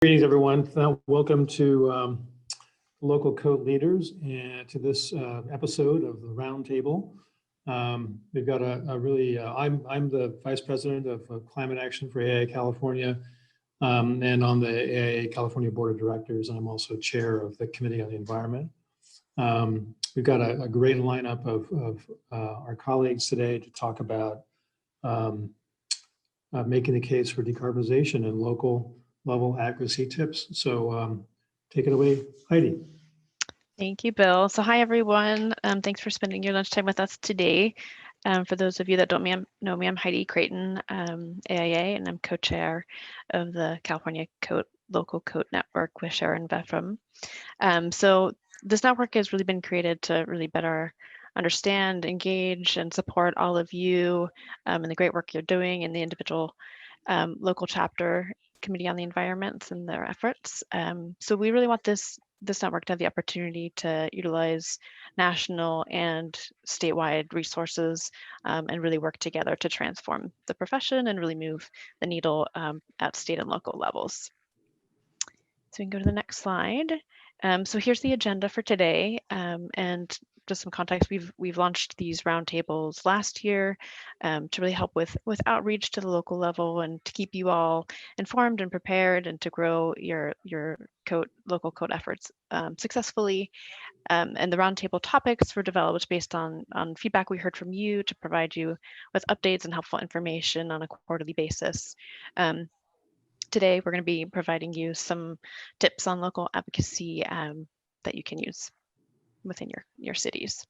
Greetings, everyone. Welcome to Local Code Leaders and to this episode of the Roundtable. We've got a really, I'm the Vice President of Climate Action for AIA California, and on the AIA California Board of Directors. I'm also Chair of the Committee on the Environment. We've got a great lineup of our colleagues today to talk about making the case for decarbonization and local level advocacy tips. So take it away, Heidi. Thank you, Bill. So hi, everyone. Thanks for spending your lunchtime with us today. For those of you that don't know me, I'm Heidi Creighton, AIA, and I'm co-chair of the California Local Code Network with Sharon Veffram. So this network has really been created to really better understand, engage, and support all of you in the great work you're doing in the individual local chapter Committee on the Environment and their efforts. So we really want this network to have the opportunity to utilize national and statewide resources and really work together to transform the profession and really move the needle at state and local levels. So we can go to the next slide. So here's the agenda for today, and just some context, we've launched these roundtables last year to really help with outreach to the local level and to keep you all informed and prepared and to grow your local code efforts successfully. And the roundtable topics were developed based on feedback we heard from you to provide you with updates and helpful information on a quarterly basis. Today, we're going to be providing you some tips on local advocacy that you can use within your cities.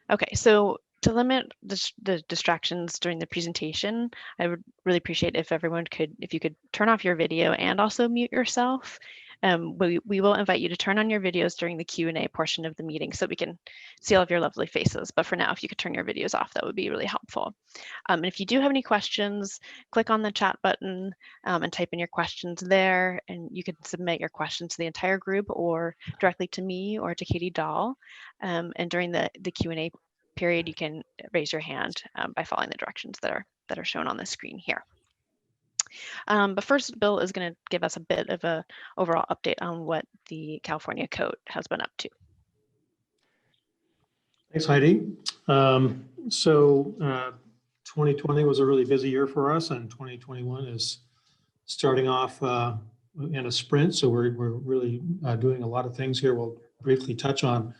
Okay, so to limit the distractions during the presentation, I would really appreciate if you could turn off your video and also mute yourself. We will invite you to turn on your videos during the Q&A portion of the meeting so we can see all of your lovely faces. But for now, if you could turn your videos off, that would be really helpful. And if you do have any questions, click on the chat button and type in your questions there. And you can submit your questions to the entire group or directly to me or to Katie Dahl. And during the Q&A period, you can raise your hand by following the directions that are shown on the screen here. But first, Bill is going to give us a bit of an overall update on what the California Code has been up to. Thanks, Heidi. 2020 was a really busy year for us, and 2021 is starting off in a sprint. So we're really doing a lot of things here. We'll briefly touch on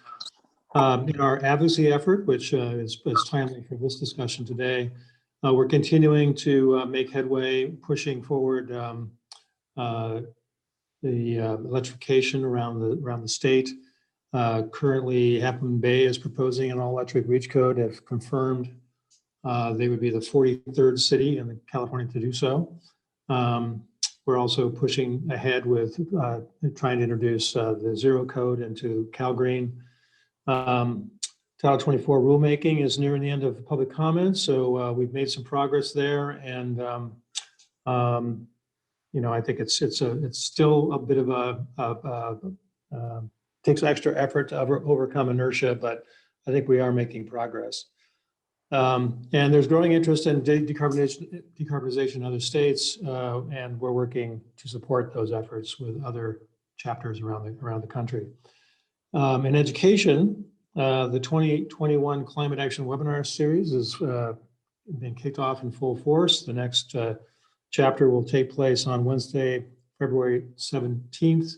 in our advocacy effort, which is timely for this discussion today. We're continuing to make headway, pushing forward the electrification around the state. Currently, Half Moon Bay is proposing an all-electric reach code. If confirmed, they would be the 43rd city in California to do so. We're also pushing ahead with trying to introduce the zero code into CalGreen. Title 24 rulemaking is nearing the end of public comments, so we've made some progress there, and I think it's still a bit of takes extra effort to overcome inertia, but I think we are making progress. And there's growing interest in decarbonization in other states, and we're working to support those efforts with other chapters around the country. In education, the 2021 Climate Action Webinar Series has been kicked off in full force. The next chapter will take place on Wednesday, February 17th,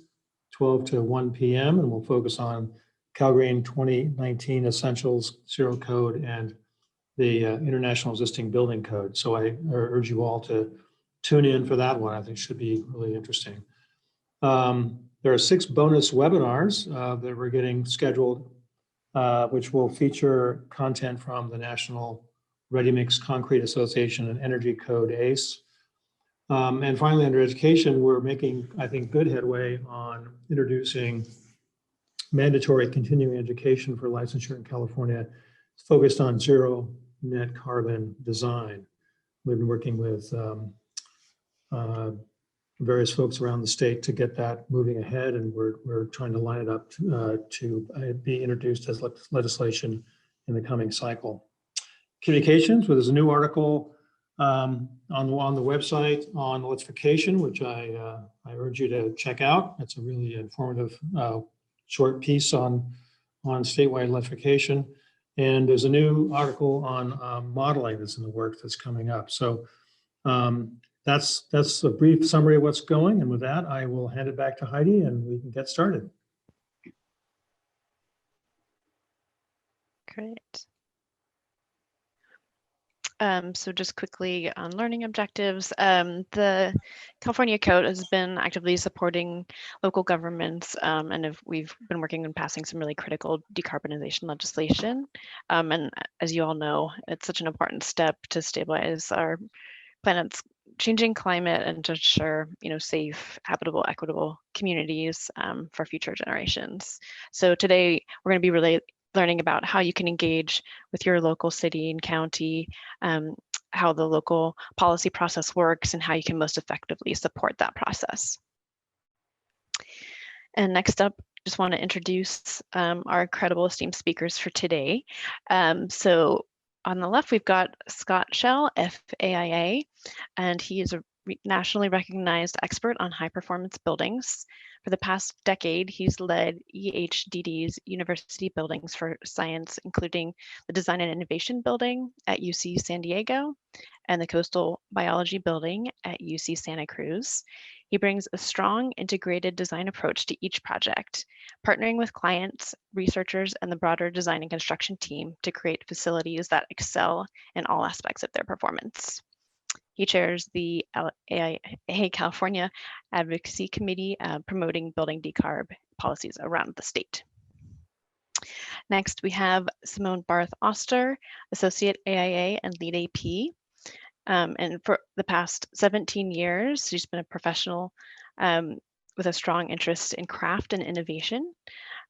12 to 1 p.m. and we'll focus on CalGreen 2019 Essentials, Zero Code, and the International Existing Building Code. So I urge you all to tune in for that one. I think it should be really interesting. There are 6 bonus webinars that we're getting scheduled, which will feature content from the National Ready Mix Concrete Association and Energy Code ACE. And finally, under education, we're making, I think, good headway on introducing mandatory continuing education for licensure in California, focused on zero net carbon design. We've been working with various folks around the state to get that moving ahead, and we're trying to line it up to be introduced as legislation in the coming cycle. Communications, where there's a new article on the website on electrification, which I urge you to check out. It's a really informative short piece on statewide electrification. And there's a new article on modeling that's in the works that's coming up. So that's a brief summary of what's going. And with that, I will hand it back to Heidi and we can get started. Great. So just quickly on learning objectives, the California Code has been actively supporting local governments, and we've been working on passing some really critical decarbonization legislation. And as you all know, it's such an important step to stabilize our planet's changing climate and to ensure, safe, habitable, equitable communities for future generations. So today we're going to be really learning about how you can engage with your local city and county, how the local policy process works, and how you can most effectively support that process. And next up, just want to introduce our incredible esteemed speakers for today. So on the left, we've got Scott Schell, FAIA, and he is a nationally recognized expert on high performance buildings. For the past decade, he's led EHDD's university buildings for science, including the Design and Innovation Building at UC San Diego and the Coastal Biology Building at UC Santa Cruz. He brings a strong integrated design approach to each project, partnering with clients, researchers, and the broader design and construction team to create facilities that excel in all aspects of their performance. He chairs the AIA California Advocacy Committee promoting building decarb policies around the state. Next, we have Simone Barth Oster, Associate AIA and Lead AP. And for the past 17 years, she's been a professional with a strong interest in craft and innovation.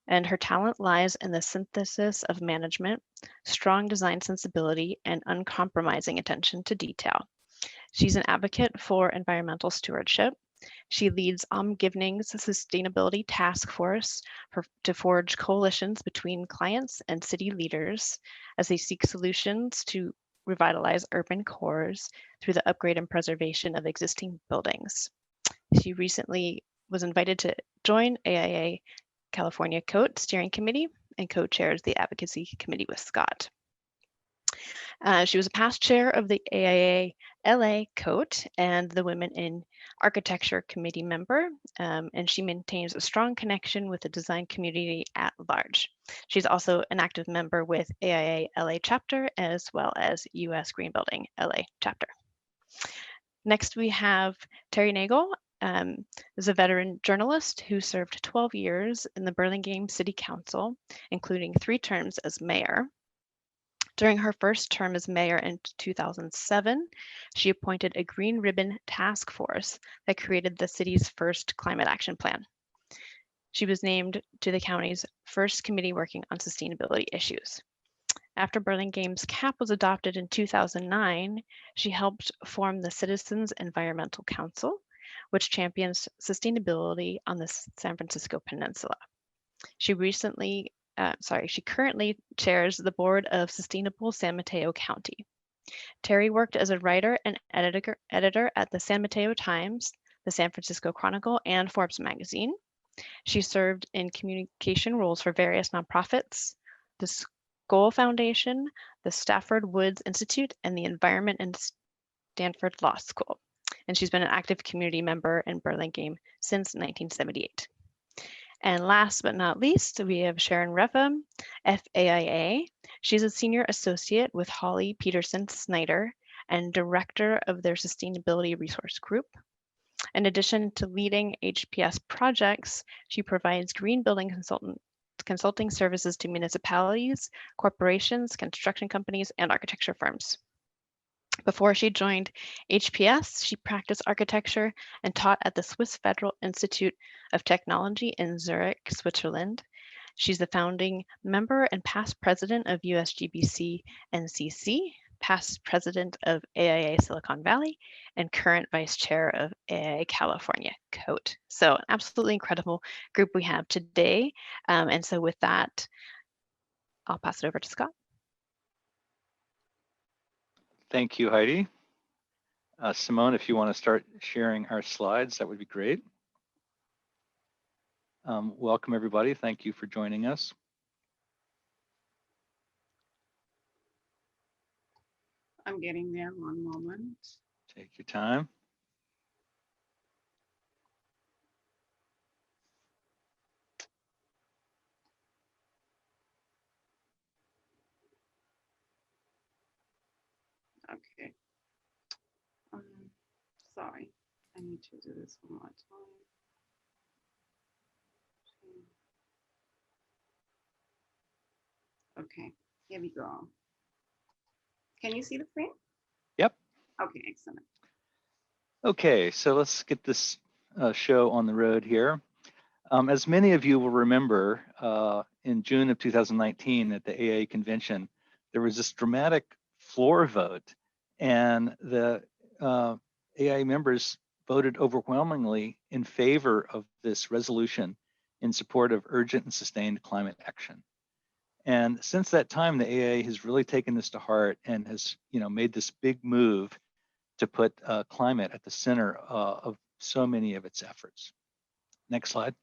And her talent lies in the synthesis of management, strong design sensibility, and uncompromising attention to detail. She's an advocate for environmental stewardship. She leads Omgivning's Sustainability Task Force to forge coalitions between clients and city leaders as they seek solutions to revitalize urban cores through the upgrade and preservation of existing buildings. She recently was invited to join AIA California COTE Steering Committee and co-chairs the Advocacy Committee with Scott. She was a past chair of the AIA LA COTE and the Women in Architecture Committee member, and she maintains a strong connection with the design community at large. She's also an active member with AIA LA Chapter as well as US Green Building LA Chapter. Next, we have Terry Nagle, is a veteran journalist who served 12 years in the Burlingame City Council, including 3 terms as mayor. During her first term as mayor in 2007, she appointed a Green Ribbon Task Force that created the city's first climate action plan. She was named to the county's first committee working on sustainability issues. After Burlingame's CAP was adopted in 2009, she helped form the Citizens Environmental Council, which champions sustainability on the San Francisco Peninsula. She currently chairs the board of Sustainable San Mateo County. Terry worked as a writer and editor at the San Mateo Times, the San Francisco Chronicle, and Forbes magazine. She served in communication roles for various nonprofits, the Skoll Foundation, the Stafford Woods Institute, and the Environment and Stanford Law School. And she's been an active community member in Burlingame since 1978. And last but not least, we have Sharon Reffa, FAIA. She's a senior associate with Holly Peterson Snyder and director of their sustainability resource group. In addition to leading HPS projects, she provides green building consulting services to municipalities, corporations, construction companies, and architecture firms. Before she joined HPS, she practiced architecture and taught at the Swiss Federal Institute of Technology in Zurich, Switzerland. She's the founding member and past president of USGBC NCC, past president of AIA Silicon Valley, and current vice chair of AIA California COTE. So an absolutely incredible group we have today. And so with that, I'll pass it over to Scott. Thank you, Heidi. Simone, if you want to start sharing our slides, that would be great. Welcome, everybody. Thank you for joining us. I'm getting there, one moment. Take your time. Okay. Sorry, I need to do this one more time. Okay, here we go. Can you see the screen? Yep. Okay, excellent. Okay, so let's get this show on the road here. As many of you will remember, in June of 2019 at the AIA convention, there was this dramatic floor vote, and the AIA members voted overwhelmingly in favor of this resolution in support of urgent and sustained climate action. And since that time, the AIA has really taken this to heart and has, made this big move to put climate at the center of so many of its efforts. Next slide.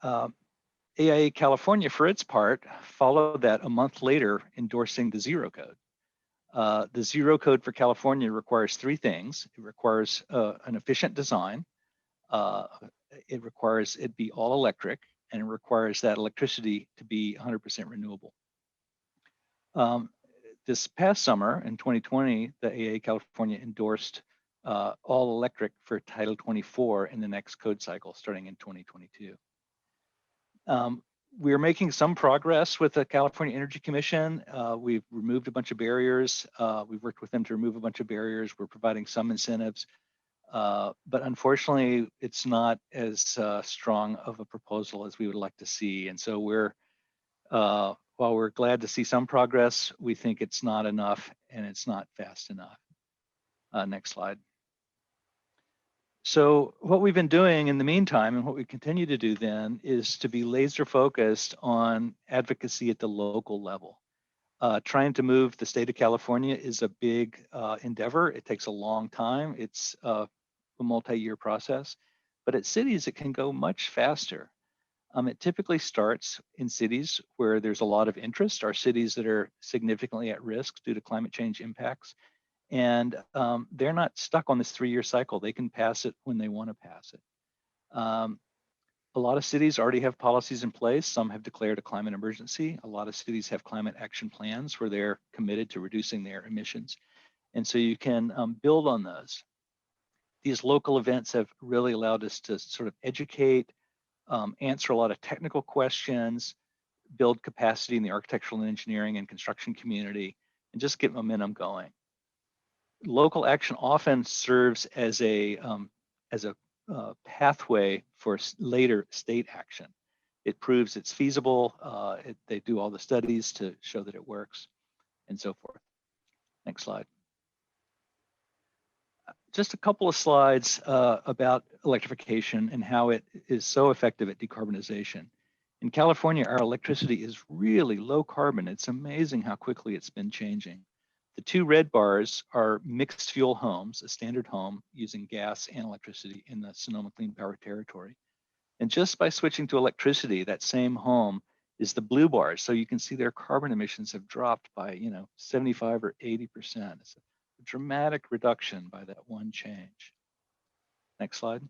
AIA California, for its part, followed that a month later, endorsing the Zero Code. The Zero Code for California requires three things. It requires an efficient design. It requires it be all electric, and it requires that electricity to be 100% renewable. This past summer in 2020, the AIA California endorsed all electric for Title 24 in the next code cycle starting in 2022. We're making some progress with the California Energy Commission. We've removed a bunch of barriers. We've worked with them to remove a bunch of barriers. We're providing some incentives. But unfortunately, it's not as strong of a proposal as we would like to see. And so while we're glad to see some progress, we think it's not enough and it's not fast enough. Next slide. So what we've been doing in the meantime, and what we continue to do then, is to be laser focused on advocacy at the local level. Trying to move the state of California is a big endeavor. It takes a long time. It's a multi-year process, but at cities, it can go much faster. It typically starts in cities where there's a lot of interest, or cities that are significantly at risk due to climate change impacts. And they're not stuck on this 3-year cycle. They can pass it when they want to pass it. A lot of cities already have policies in place. Some have declared a climate emergency. A lot of cities have climate action plans where they're committed to reducing their emissions. And so you can build on those. These local events have really allowed us to sort of educate, answer a lot of technical questions, build capacity in the architectural and engineering and construction community, and just get momentum going. Local action often serves as a pathway for later state action. It proves it's feasible. They do all the studies to show that it works, and so forth. Next slide. Just a couple of slides about electrification and how it is so effective at decarbonization. In California, our electricity is really low carbon. It's amazing how quickly it's been changing. The two red bars are mixed fuel homes, a standard home using gas and electricity in the Sonoma Clean Power Territory. And just by switching to electricity, that same home is the blue bars. So you can see their carbon emissions have dropped by 75 or 80%. It's a dramatic reduction by that one change. Next slide.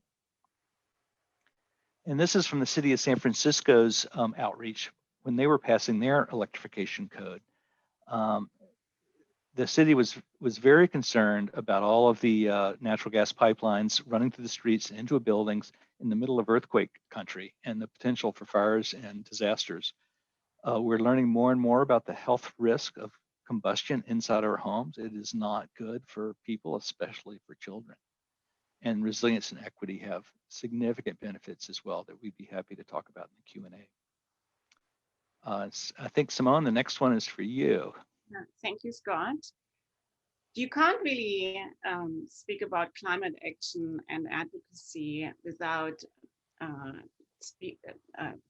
And this is from the city of San Francisco's outreach when they were passing their electrification code. The city was very concerned about all of the natural gas pipelines running through the streets and into buildings in the middle of earthquake country and the potential for fires and disasters. We're learning more and more about the health risk of combustion inside our homes. It is not good for people, especially for children. And resilience and equity have significant benefits as well that we'd be happy to talk about in the Q&A. I think, Simone, the next one is for you. Thank you, Scott. You can't really speak about climate action and advocacy without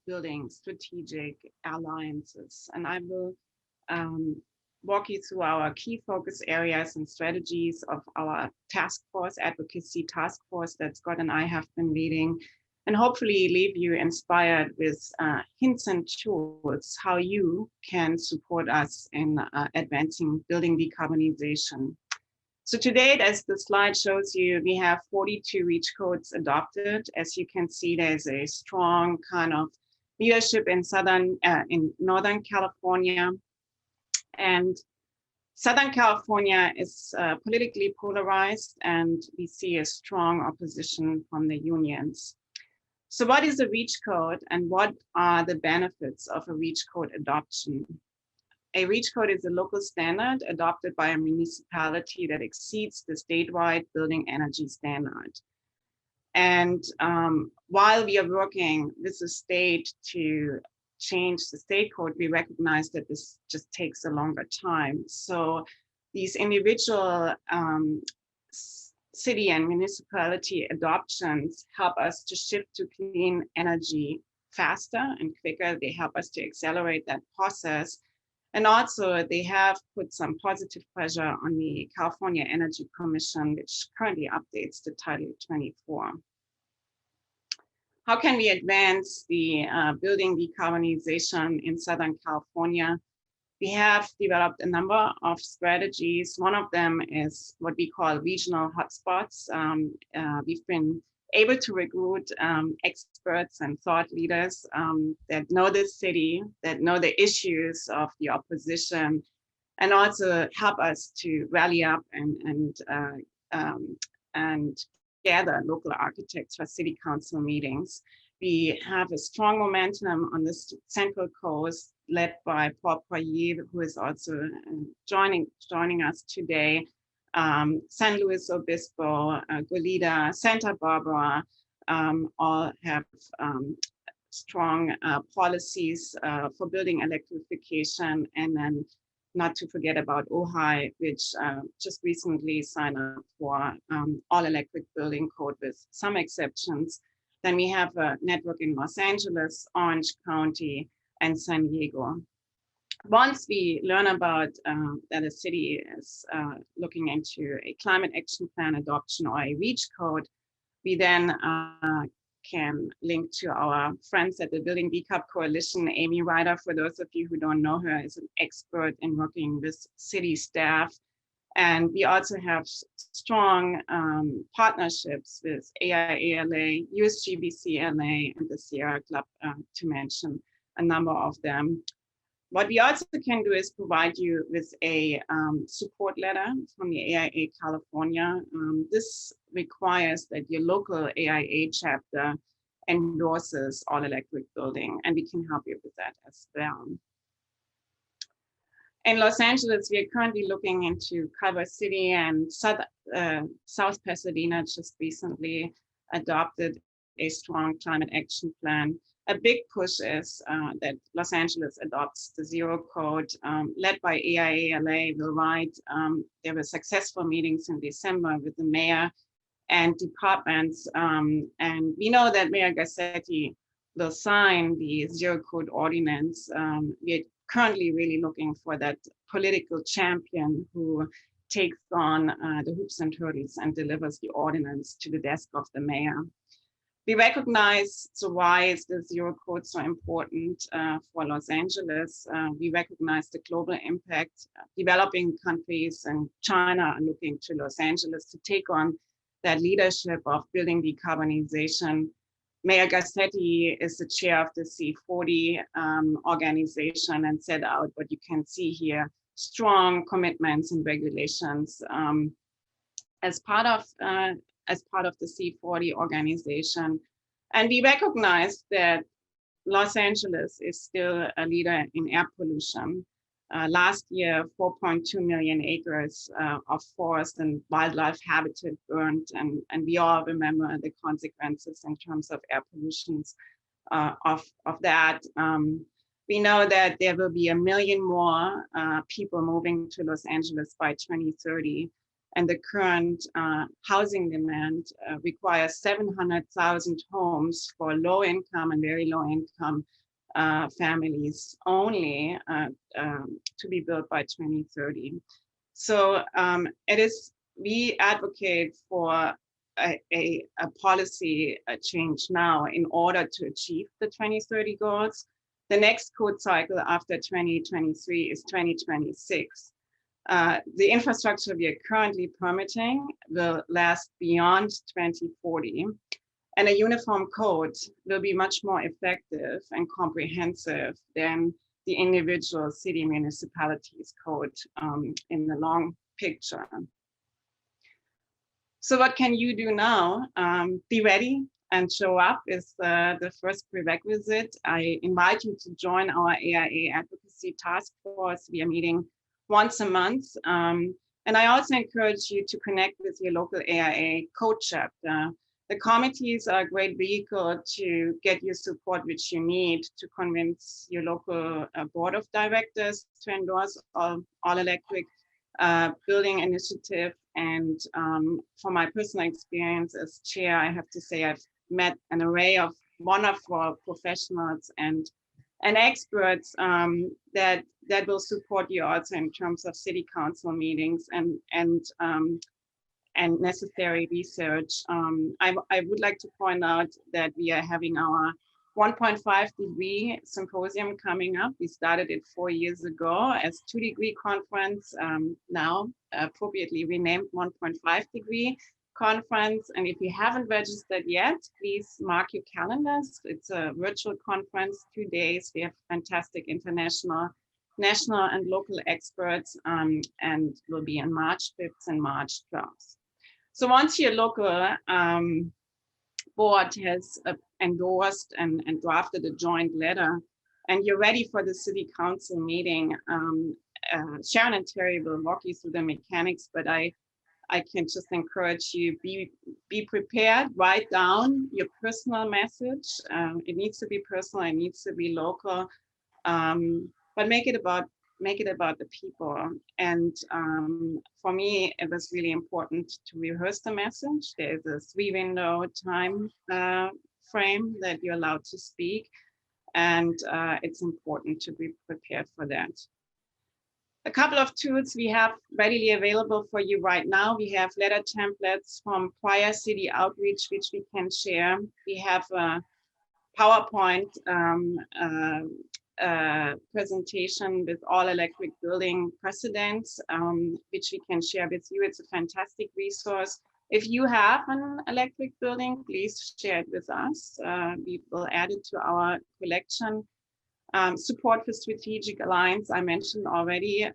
building strategic alliances. And I will walk you through our key focus areas and strategies of our task force, advocacy task force that Scott and I have been leading, and hopefully leave you inspired with hints and tools how you can support us in advancing building decarbonization. So to date, as the slide shows you, we have 42 REACH codes adopted. As you can see, there's a strong kind of leadership in Northern California. And Southern California is politically polarized, and we see a strong opposition from the unions. So what is a REACH code, and what are the benefits of a REACH code adoption? A REACH code is a local standard adopted by a municipality that exceeds the statewide building energy standard. And while we are working with the state to change the state code, we recognize that this just takes a longer time. So these individual city and municipality adoptions help us to shift to clean energy faster and quicker. They help us to accelerate that process. And also they have put some positive pressure on the California Energy Commission, which currently updates the Title 24. How can we advance the building decarbonization in Southern California? We have developed a number of strategies. One of them is what we call regional hotspots. We've been able to recruit experts and thought leaders that know the city, that know the issues of the opposition, and also help us to rally up and gather local architects for city council meetings. We have a strong momentum on the Central Coast, led by Paul Poirier, who is also joining us today. San Luis Obispo, Goleta, Santa Barbara, all have strong policies for building electrification, and then not to forget about Ojai, which just recently signed up for all electric building code with some exceptions. Then we have a network in Los Angeles, Orange County, and San Diego. Once we learn about that a city is looking into a climate action plan adoption or a REACH code, we then can link to our friends at the Building Decab Coalition. Amy Ryder, for those of you who don't know her, is an expert in working with city staff. And we also have strong partnerships with AIA LA, USGBC LA, and the Sierra Club, to mention a number of them. What we also can do is provide you with a support letter from the AIA California. This requires that your local AIA chapter endorses all electric building, and we can help you with that as well. In Los Angeles, we are currently looking into Culver City, and South Pasadena just recently adopted a strong climate action plan. A big push is that Los Angeles adopts the Zero Code, led by AIA LA, Will Wright. There were successful meetings in December with the mayor and departments. And we know that Mayor Garcetti will sign the Zero Code ordinance. We're currently really looking for that political champion who takes on the hoops and hurdles and delivers the ordinance to the desk of the mayor. We recognize, so why is the Zero Code so important for Los Angeles? We recognize the global impact. Developing countries and China are looking to Los Angeles to take on that leadership of building decarbonization. Mayor Garcetti is the chair of the C40 organization and set out what you can see here, strong commitments and regulations. As part of the C40 organization. And we recognize that Los Angeles is still a leader in air pollution. Last year, 4.2 million acres of forest and wildlife habitat burned, and we all remember the consequences in terms of air pollution of that. We know that there will be 1 million more people moving to Los Angeles by 2030. And the current housing demand requires 700,000 homes for low income and very low income families only to be built by 2030. So we advocate for a policy change now in order to achieve the 2030 goals. The next code cycle after 2023 is 2026. The infrastructure we are currently permitting will last beyond 2040. And a uniform code will be much more effective and comprehensive than the individual city municipalities code in the long picture. So what can you do now? Be ready and show up is the first prerequisite. I invite you to join our AIA Advocacy Task Force. We are meeting once a month. And I also encourage you to connect with your local AIA COTE chapter. The committees are a great vehicle to get your support which you need to convince your local board of directors to endorse all electric building initiative. And from my personal experience as chair, I have to say I've met an array of wonderful professionals and experts that will support you also in terms of city council meetings and necessary research. I would like to point out that we are having our 1.5 degree symposium coming up. We started it 4 years ago as 2 degree conference, now appropriately renamed 1.5 degree conference. And if you haven't registered yet, please mark your calendars. It's a virtual conference, 2 days. We have fantastic international, national and local experts, and will be on March 5th and March 12th. So once your local board has endorsed and drafted a joint letter, and you're ready for the city council meeting, Sharon and Terry will walk you through the mechanics, but I can just encourage you, be prepared, write down your personal message. It needs to be personal, it needs to be local, but make it about the people. And for me, it was really important to rehearse the message. There's a 3-window time frame that you're allowed to speak. And it's important to be prepared for that. A couple of tools we have readily available for you right now. We have letter templates from prior city outreach, which we can share. We have a PowerPoint presentation with all electric building precedents, which we can share with you. It's a fantastic resource. If you have an electric building, please share it with us. We will add it to our collection. Support for strategic alliance, I mentioned already.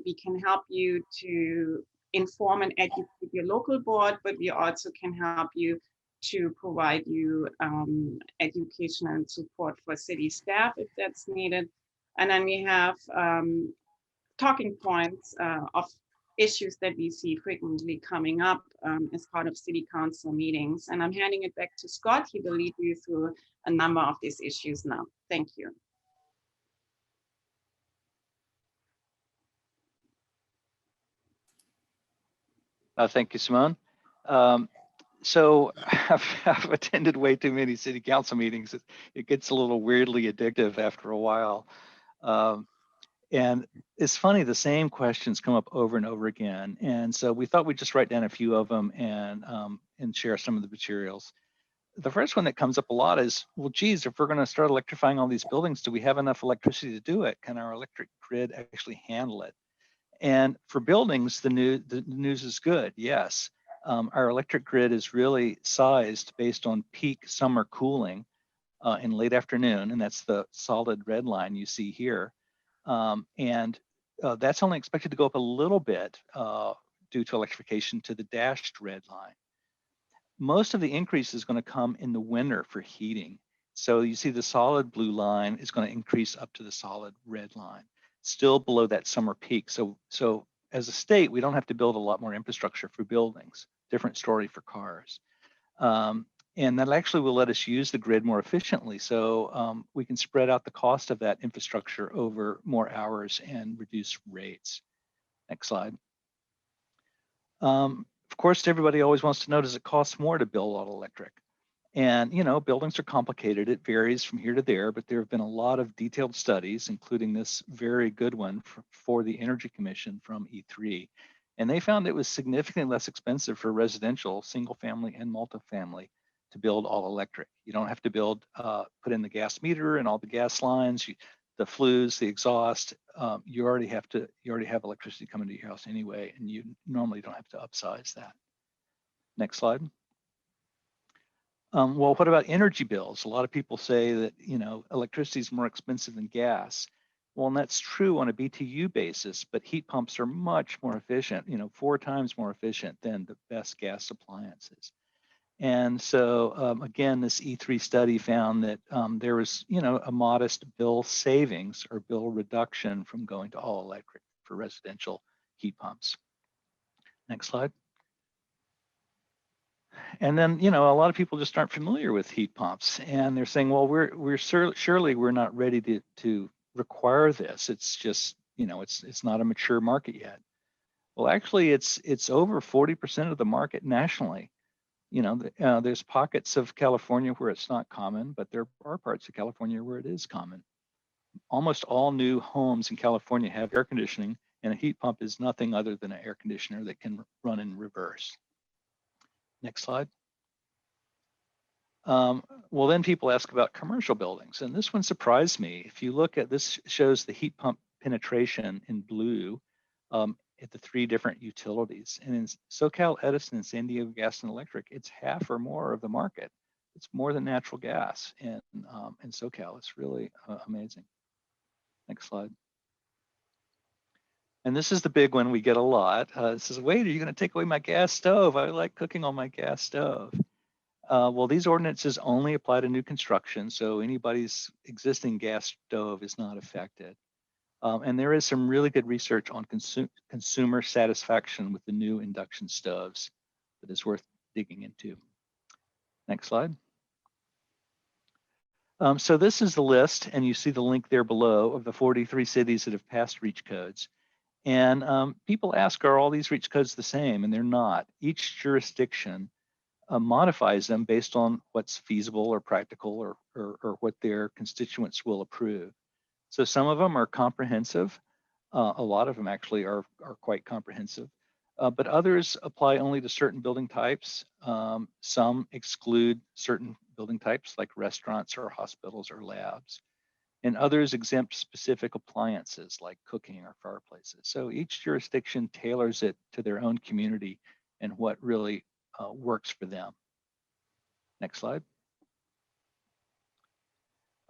We can help you to inform and educate your local board, but we also can help you to provide you education and support for city staff if that's needed. And then we have talking points of issues that we see frequently coming up as part of city council meetings. And I'm handing it back to Scott. He will lead you through a number of these issues now. Thank you. Thank you, Simone. So I've attended way too many city council meetings. It gets a little weirdly addictive after a while. And it's funny, the same questions come up over and over again. And so we thought we'd just write down a few of them and share some of the materials. The first one that comes up a lot is, well, geez, if we're going to start electrifying all these buildings, do we have enough electricity to do it? Can our electric grid actually handle it? And for buildings, the news is good. Yes, our electric grid is really sized based on peak summer cooling in late afternoon, and that's the solid red line you see here. And that's only expected to go up a little bit due to electrification to the dashed red line. Most of the increase is going to come in the winter for heating. So you see the solid blue line is going to increase up to the solid red line, still below that summer peak. So as a state, we don't have to build a lot more infrastructure for buildings. Different story for cars. And that actually will let us use the grid more efficiently. So we can spread out the cost of that infrastructure over more hours and reduce rates. Next slide. Of course, everybody always wants to know, does it cost more to build all electric? And, you know, buildings are complicated. It varies from here to there, but there have been a lot of detailed studies, including this very good one for the Energy Commission from E3. And they found it was significantly less expensive for residential, single family and multifamily to build all electric. You don't have to build, put in the gas meter and all the gas lines, the flues, the exhaust. You already have electricity coming to your house anyway, and you normally don't have to upsize that. Next slide. Well, what about energy bills? A lot of people say that, you know, electricity is more expensive than gas. Well, and that's true on a BTU basis, but heat pumps are much more efficient, you know, 4 times more efficient than the best gas appliances. And so, again, this E3 study found that there was, you know, a modest bill savings or bill reduction from going to all electric for residential heat pumps. Next slide. And then, you know, a lot of people just aren't familiar with heat pumps, and they're saying, well, surely we're not ready to require this. It's just, you know, it's not a mature market yet. Well, actually, it's over 40% of the market nationally. You know, there's pockets of California where it's not common, but there are parts of California where it is common. Almost all new homes in California have air conditioning, and a heat pump is nothing other than an air conditioner that can run in reverse. Next slide. Well, then people ask about commercial buildings, and this one surprised me. If you look at this, shows the heat pump penetration in blue at the 3 different utilities. And in SoCal Edison and San Diego Gas and Electric, it's half or more of the market. It's more than natural gas in SoCal. It's really amazing. Next slide. And this is the big one we get a lot. It says, wait, are you going to take away my gas stove? I like cooking on my gas stove. Well, these ordinances only apply to new construction, so anybody's existing gas stove is not affected. And there is some really good research on consumer satisfaction with the new induction stoves that is worth digging into. Next slide. So this is the list, and you see the link there below of the 43 cities that have passed REACH codes. And people ask, are all these REACH codes the same? And they're not. Each jurisdiction modifies them based on what's feasible or practical or what their constituents will approve. So some of them are comprehensive. A lot of them actually are quite comprehensive, but others apply only to certain building types. Some exclude certain building types like restaurants or hospitals or labs, and others exempt specific appliances like cooking or fireplaces. So each jurisdiction tailors it to their own community and what really works for them. Next slide.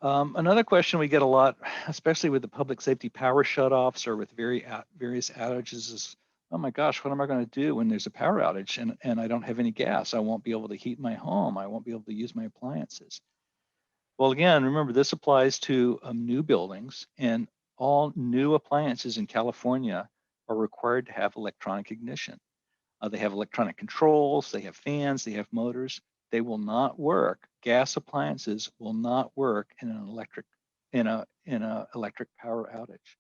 Another question we get a lot, especially with the public safety power shutoffs or with various outages is, oh my gosh, what am I going to do when there's a power outage and I don't have any gas? I won't be able to heat my home. I won't be able to use my appliances. Well, again, remember, this applies to new buildings, and all new appliances in California are required to have electronic ignition. They have electronic controls, they have fans, they have motors. They will not work. Gas appliances will not work in an electric power outage.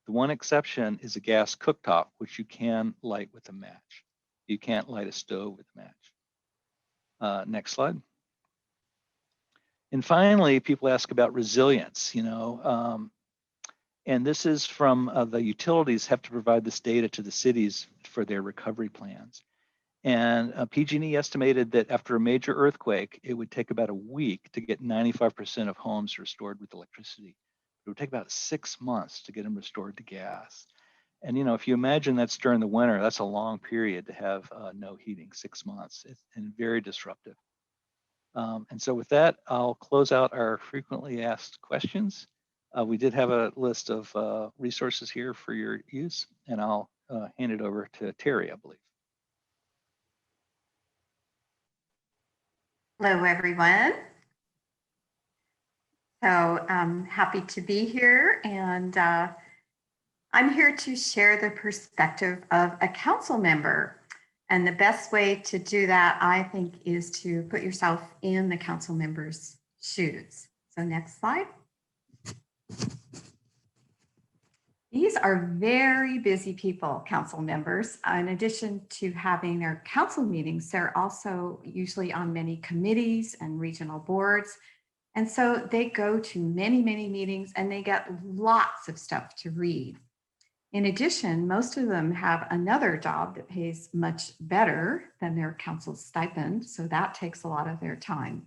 The one exception is a gas cooktop, which you can light with a match. You can't light a stove with a match. Next slide. And finally, people ask about resilience. And this is from the utilities have to provide this data to the cities for their recovery plans. And PG&E estimated that after a major earthquake, it would take about a week to get 95% of homes restored with electricity. It would take about 6 months to get them restored to gas. And if you imagine that's during the winter, that's a long period to have no heating, 6 months, and very disruptive. And so with that, I'll close out our frequently asked questions. We did have a list of resources here for your use, and I'll hand it over to Terry, I believe. Hello, everyone. So I'm happy to be here, and I'm here to share the perspective of a council member. And the best way to do that, I think, is to put yourself in the council member's shoes. So next slide. These are very busy people, council members. In addition to having their council meetings, they're also usually on many committees and regional boards. And so they go to many, many meetings and they get lots of stuff to read. In addition, most of them have another job that pays much better than their council stipend. So that takes a lot of their time.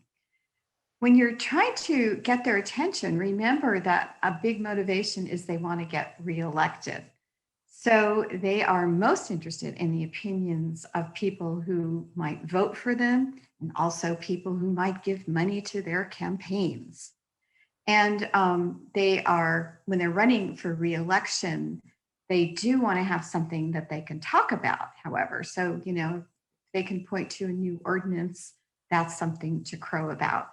When you're trying to get their attention, remember that a big motivation is they want to get reelected. So they are most interested in the opinions of people who might vote for them and also people who might give money to their campaigns. And they are, when they're running for reelection, they do want to have something that they can talk about, however. So, you know, they can point to a new ordinance, that's something to crow about.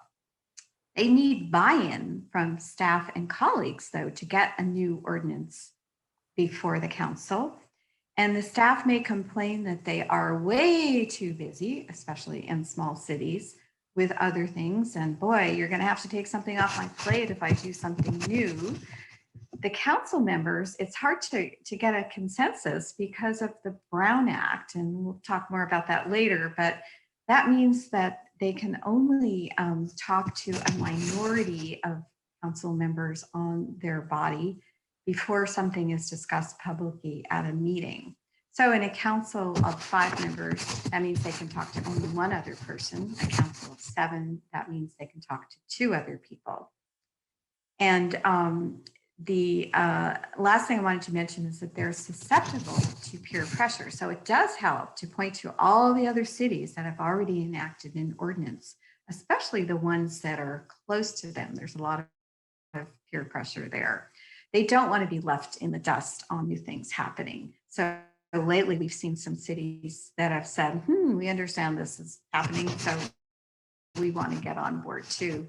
They need buy-in from staff and colleagues, though, to get a new ordinance before the council. And the staff may complain that they are way too busy, especially in small cities, with other things. And boy, you're going to have to take something off my plate if I do something new. The council members, it's hard to get a consensus because of the Brown Act, and we'll talk more about that later, but that means that they can only talk to a minority of council members on their body before something is discussed publicly at a meeting. So in a council of 5 members, that means they can talk to only one other person. A council of 7, that means they can talk to 2 other people. And the last thing I wanted to mention is that they're susceptible to peer pressure. So it does help to point to all the other cities that have already enacted an ordinance, especially the ones that are close to them. There's a lot of peer pressure there. They don't want to be left in the dust on new things happening. So lately we've seen some cities that have said, we understand this is happening, so we want to get on board too.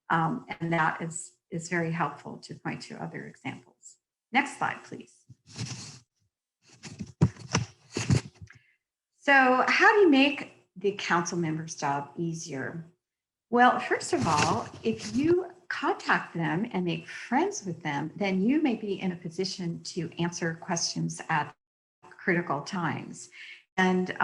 And that is very helpful to point to other examples. Next slide, please. So how do you make the council member's job easier? Well, first of all, if you contact them and make friends with them, then you may be in a position to answer questions at critical times. And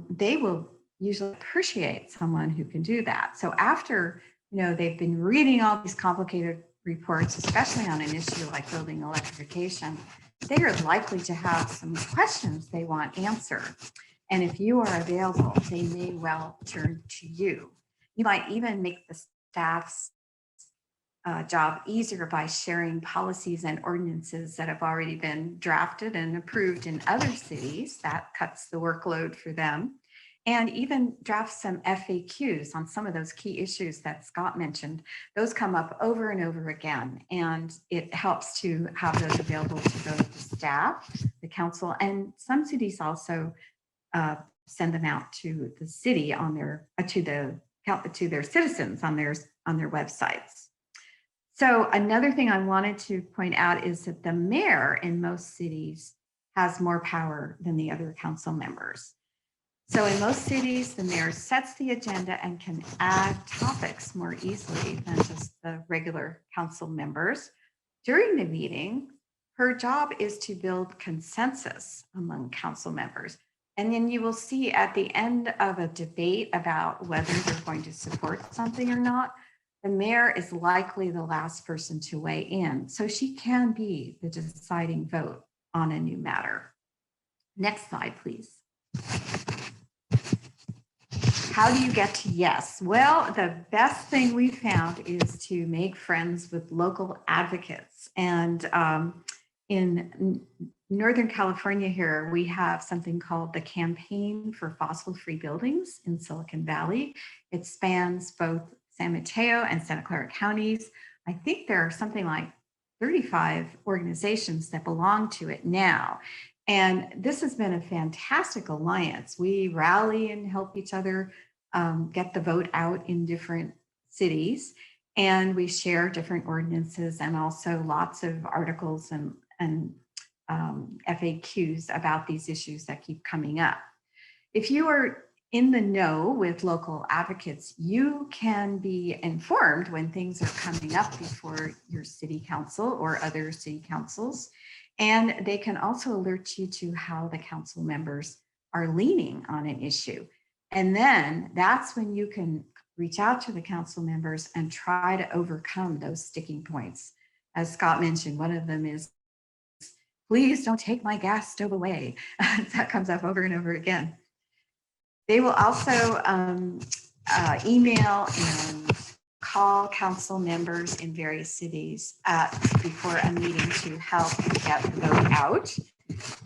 they will usually appreciate someone who can do that. So after, you know, they've been reading all these complicated reports, especially on an issue like building electrification, they are likely to have some questions they want answered. And if you are available, they may well turn to you. You might even make the staff's job easier by sharing policies and ordinances that have already been drafted and approved in other cities. That cuts the workload for them. And even draft some FAQs on some of those key issues that Scott mentioned. Those come up over and over again, and it helps to have those available to both the staff, the council, and some cities also send them out to the city on their to their citizens on their websites. So another thing I wanted to point out is that the mayor in most cities has more power than the other council members. So in most cities, the mayor sets the agenda and can add topics more easily than just the regular council members. During the meeting, her job is to build consensus among council members. And then you will see at the end of a debate about whether they're going to support something or not, the mayor is likely the last person to weigh in. So she can be the deciding vote on a new matter. Next slide, please. How do you get to yes? Well, the best thing we found is to make friends with local advocates. And in Northern California here, we have something called the Campaign for Fossil-Free Buildings in Silicon Valley. It spans both San Mateo and Santa Clara counties. I think there are something like 35 organizations that belong to it now. And this has been a fantastic alliance. We rally and help each other get the vote out in different cities. And we share different ordinances and also lots of articles and FAQs about these issues that keep coming up. If you are in the know with local advocates, you can be informed when things are coming up before your city council or other city councils. And they can also alert you to how the council members are leaning on an issue. And then that's when you can reach out to the council members and try to overcome those sticking points. As Scott mentioned, one of them is, please don't take my gas stove away. That comes up over and over again. They will also email and call council members in various cities before a meeting to help get the vote out.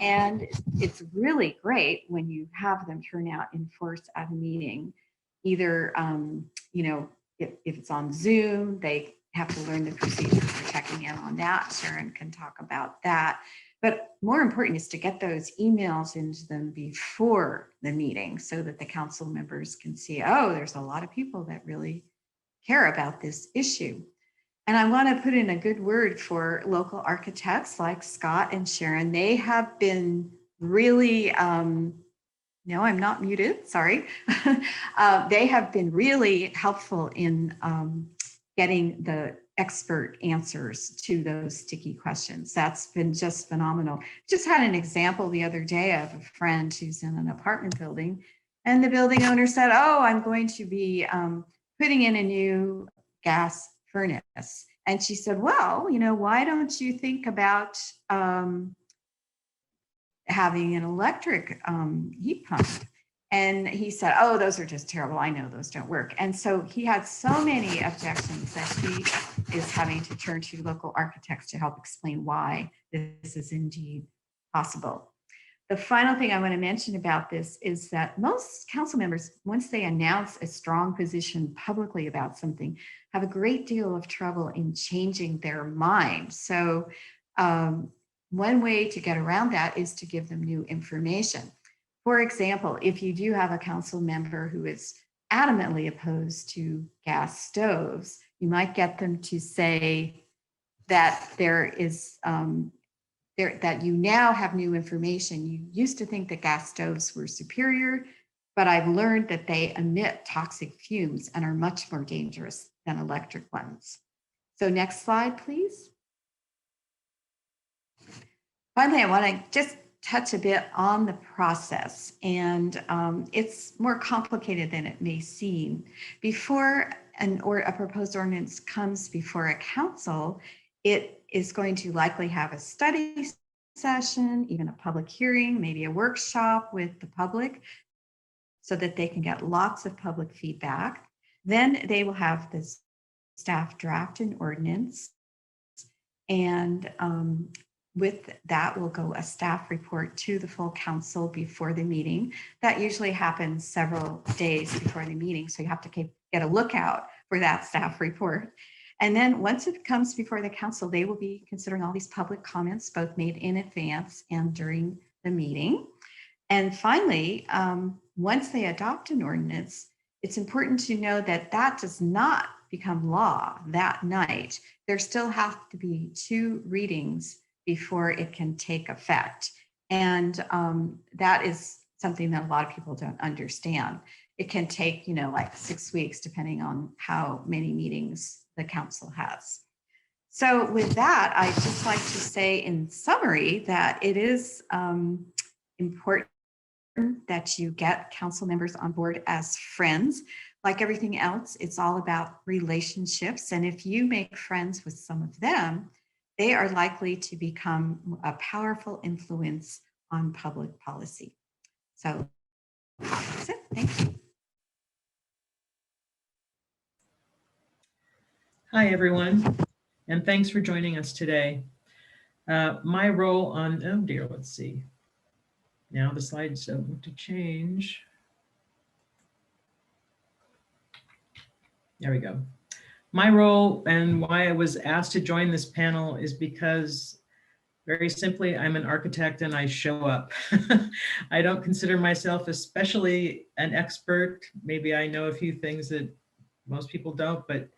And it's really great when you have them turn out in force at a meeting. Either, you know, if it's on Zoom, they have to learn the procedures for checking in on that. Sharon can talk about that. But more important is to get those emails into them before the meeting so that the council members can see, oh, there's a lot of people that really care about this issue. And I want to put in a good word for local architects like Scott and Sharon. They have been really, no, I'm not muted, sorry. They have been really helpful in getting the expert answers to those sticky questions. That's been just phenomenal. Just had an example the other day of a friend who's in an apartment building, and the building owner said, oh, I'm going to be putting in a new gas furnace. And she said, well, you know, why don't you think about having an electric heat pump? And he said, oh, those are just terrible. I know those don't work. And so he had so many objections that he is having to turn to local architects to help explain why this is indeed possible. The final thing I want to mention about this is that most council members, once they announce a strong position publicly about something, have a great deal of trouble in changing their mind. So one way to get around that is to give them new information. For example, if you do have a council member who is adamantly opposed to gas stoves, you might get them to say that there is that you now have new information. You used to think that gas stoves were superior, but I've learned that they emit toxic fumes and are much more dangerous than electric ones. So next slide, please. Finally, I want to just touch a bit on the process, and it's more complicated than it may seem. Before a proposed ordinance comes before a council, it is going to likely have a study session, even a public hearing, maybe a workshop with the public, so that they can get lots of public feedback. Then they will have the staff draft an ordinance, and with that will go a staff report to the full council before the meeting. That usually happens several days before the meeting, so you have to get a lookout for that staff report. And then once it comes before the council, they will be considering all these public comments, both made in advance and during the meeting. And finally, once they adopt an ordinance, it's important to know that that does not become law that night. There still have to be 2 readings before it can take effect. And that is something that a lot of people don't understand. It can take, you know, like 6 weeks, depending on how many meetings the council has. So with that, I'd just like to say in summary that it is important that you get council members on board as friends. Like everything else, it's all about relationships. And if you make friends with some of them, they are likely to become a powerful influence on public policy. So that's it. Thank you. Hi, everyone, and thanks for joining us today. My role on, oh dear, let's see. Now the slides don't want to change. There we go. My role and why I was asked to join this panel is because, very simply, I'm an architect and I show up. I don't consider myself especially an expert. Maybe I know a few things that most people don't, but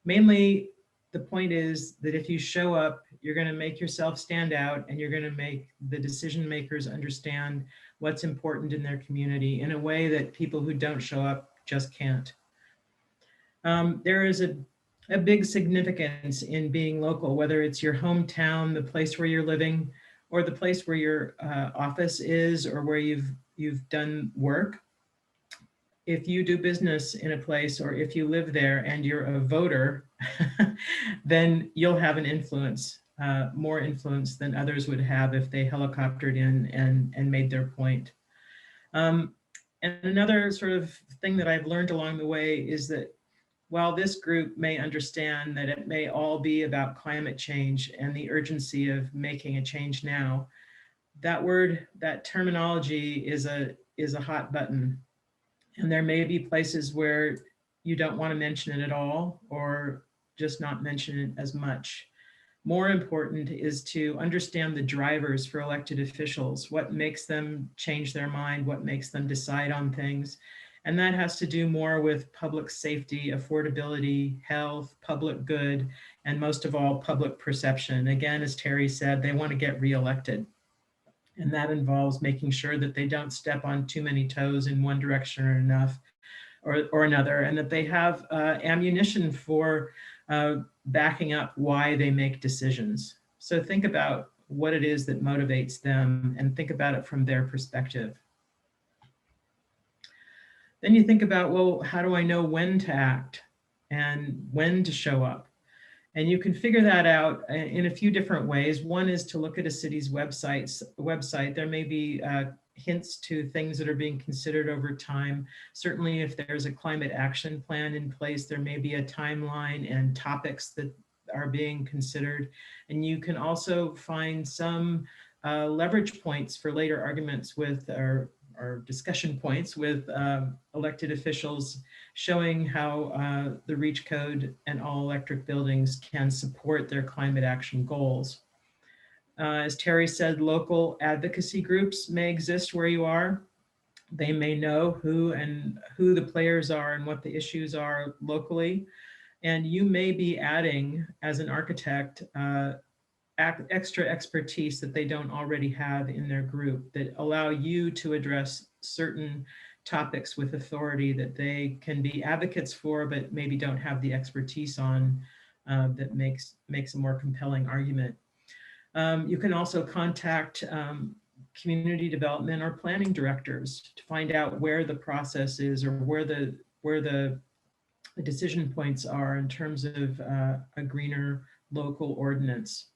mainly the point is that if you show up, you're going to make yourself stand out, and you're going to make the decision makers understand what's important in their community in a way that people who don't show up just can't. There is a big significance in being local, whether it's your hometown, the place where you're living, or the place where your office is or where you've done work. If you do business in a place or if you live there and you're a voter, then you'll have an influence, more influence than others would have if they helicoptered in and made their point. And another sort of thing that I've learned along the way is that while this group may understand that it may all be about climate change and the urgency of making a change now, that word, that terminology is a hot button. And there may be places where you don't want to mention it at all, or just not mention it as much. More important is to understand the drivers for elected officials, what makes them change their mind, what makes them decide on things. And that has to do more with public safety, affordability, health, public good, and most of all, public perception. Again, as Terry said, they want to get reelected. And that involves making sure that they don't step on too many toes in one direction or another, and that they have ammunition for backing up why they make decisions. So think about what it is that motivates them and think about it from their perspective. Then you think about, well, how do I know when to act and when to show up? And you can figure that out in a few different ways. One is to look at a city's website. There may be hints to things that are being considered over time. Certainly if there's a climate action plan in place, there may be a timeline and topics that are being considered. And you can also find some leverage points for later arguments with or discussion points with elected officials showing how the REACH code and all electric buildings can support their climate action goals. As Terry said, local advocacy groups may exist where you are. They may know who the players are and what the issues are locally. And you may be adding, as an architect, extra expertise that they don't already have in their group that allow you to address certain topics with authority that they can be advocates for, but maybe don't have the expertise on that makes a more compelling argument. You can also contact community development or planning directors to find out where the process is or where the decision points are in terms of a greener local ordinance.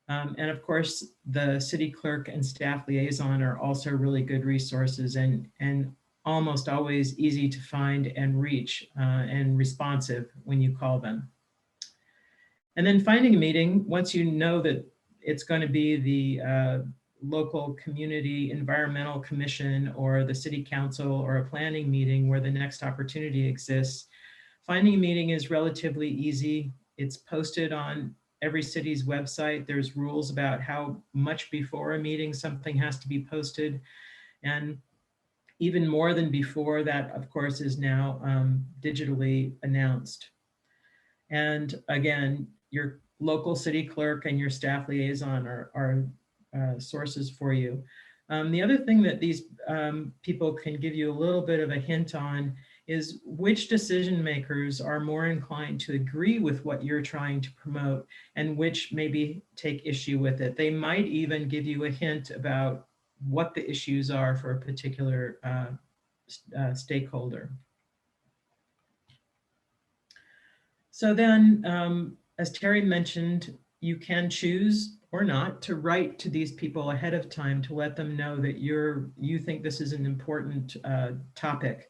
And of course, the city clerk and staff liaison are also really good resources and almost always easy to find and reach and responsive when you call them. And then finding a meeting, once you know that it's going to be the local community environmental commission or the city council or a planning meeting where the next opportunity exists, finding a meeting is relatively easy. It's posted on every city's website. There's rules about how much before a meeting something has to be posted. And even more than before, that of course is now digitally announced. And again, your local city clerk and your staff liaison are sources for you. The other thing that these people can give you a little bit of a hint on is which decision makers are more inclined to agree with what you're trying to promote and which maybe take issue with it. They might even give you a hint about what the issues are for a particular stakeholder. So then, as Terry mentioned, you can choose or not to write to these people ahead of time to let them know that you think this is an important topic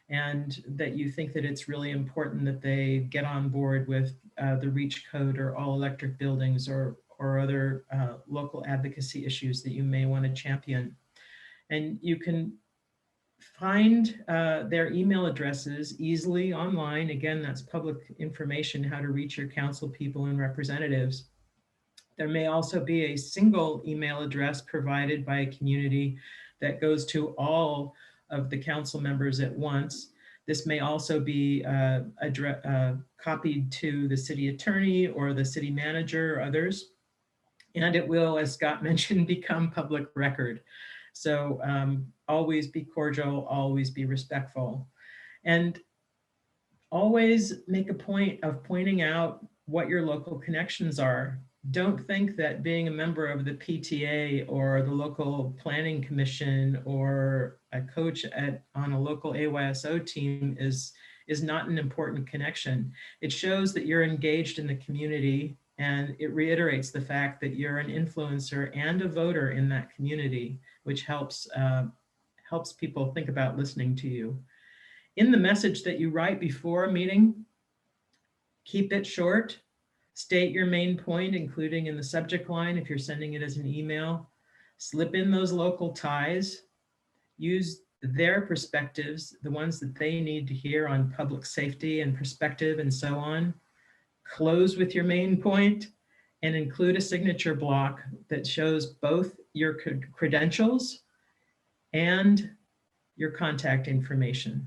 and that you think that it's really important that they get on board with the REACH code or all electric buildings or other local advocacy issues that you may want to champion. And you can find their email addresses easily online. Again, that's public information, how to reach your council people and representatives. There may also be a single email address provided by a community that goes to all of the council members at once. This may also be copied to the city attorney or the city manager or others. And it will, as Scott mentioned, become public record. So always be cordial, always be respectful. And always make a point of pointing out what your local connections are. don't think that being a member of the PTA or the local planning commission or a coach on a local AYSO team is not an important connection. It shows that you're engaged in the community, and it reiterates the fact that you're an influencer and a voter in that community, which helps people think about listening to you. In the message that you write before a meeting, keep it short. State your main point, including in the subject line if you're sending it as an email. Slip in those local ties. Use their perspectives, the ones that they need to hear on public safety and perspective and so on. Close with your main point and include a signature block that shows both your credentials and your contact information.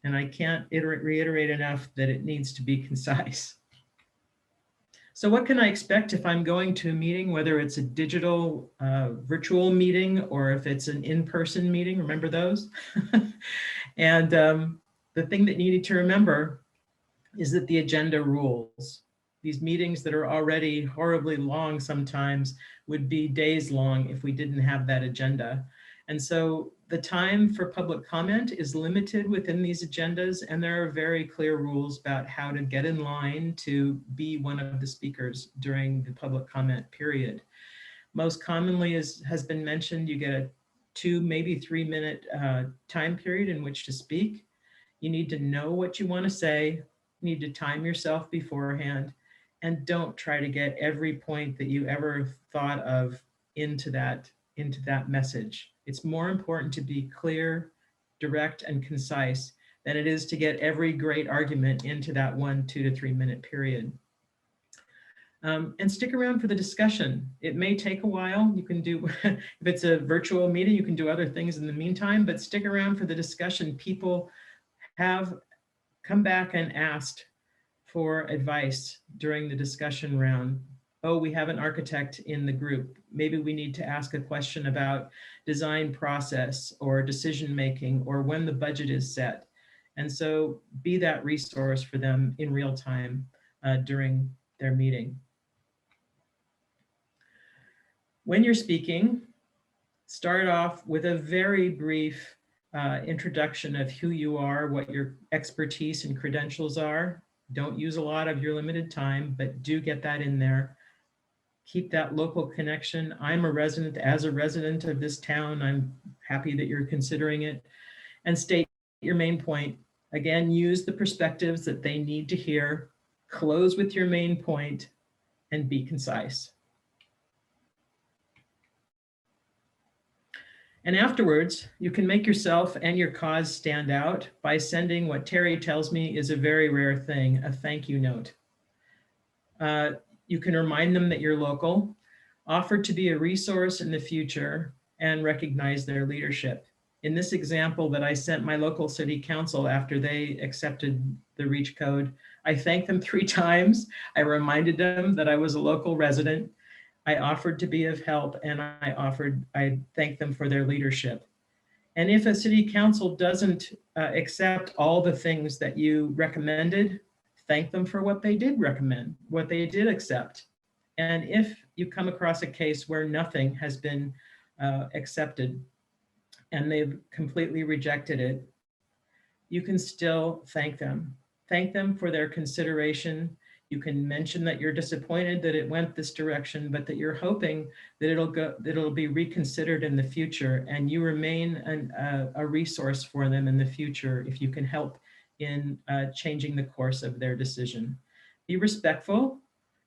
And I can't reiterate enough that it needs to be concise. So what can I expect if I'm going to a meeting, whether it's a digital virtual meeting or if it's an in-person meeting? Remember those? And the thing that you need to remember is that the agenda rules. These meetings that are already horribly long sometimes would be days long if we didn't have that agenda. And so the time for public comment is limited within these agendas, and there are very clear rules about how to get in line to be one of the speakers during the public comment period. Most commonly, as has been mentioned, you get a 2, maybe 3 minute time period in which to speak. You need to know what you want to say, you need to time yourself beforehand, and don't try to get every point that you ever thought of into that message. It's more important to be clear, direct, and concise than it is to get every great argument into that 1, 2 to 3 minute period. And stick around for the discussion. It may take a while. You can do, if it's a virtual meeting, you can do other things in the meantime, but stick around for the discussion. People have come back and asked for advice during the discussion round. Oh, we have an architect in the group. Maybe we need to ask a question about design process or decision-making or when the budget is set. And so be that resource for them in real time during their meeting. When you're speaking, start off with a very brief introduction of who you are, what your expertise and credentials are. Don't use a lot of your limited time, but do get that in there. Keep that local connection. I'm a resident, as a resident of this town, I'm happy that you're considering it. And state your main point. Again, use the perspectives that they need to hear. Close with your main point and be concise. And afterwards, you can make yourself and your cause stand out by sending what Terry tells me is a very rare thing, a thank you note. You can remind them that you're local, offer to be a resource in the future, and recognize their leadership. In this example that I sent my local city council after they accepted the REACH code, I thanked them 3 times. I reminded them that I was a local resident. I offered to be of help, and I thanked them for their leadership. And if a city council doesn't accept all the things that you recommended, thank them for what they did recommend, what they did accept. And if you come across a case where nothing has been accepted and they've completely rejected it, you can still thank them. Thank them for their consideration. You can mention that you're disappointed that it went this direction, but that you're hoping that it'll be reconsidered in the future, and you remain a resource for them in the future if you can help in changing the course of their decision. Be respectful.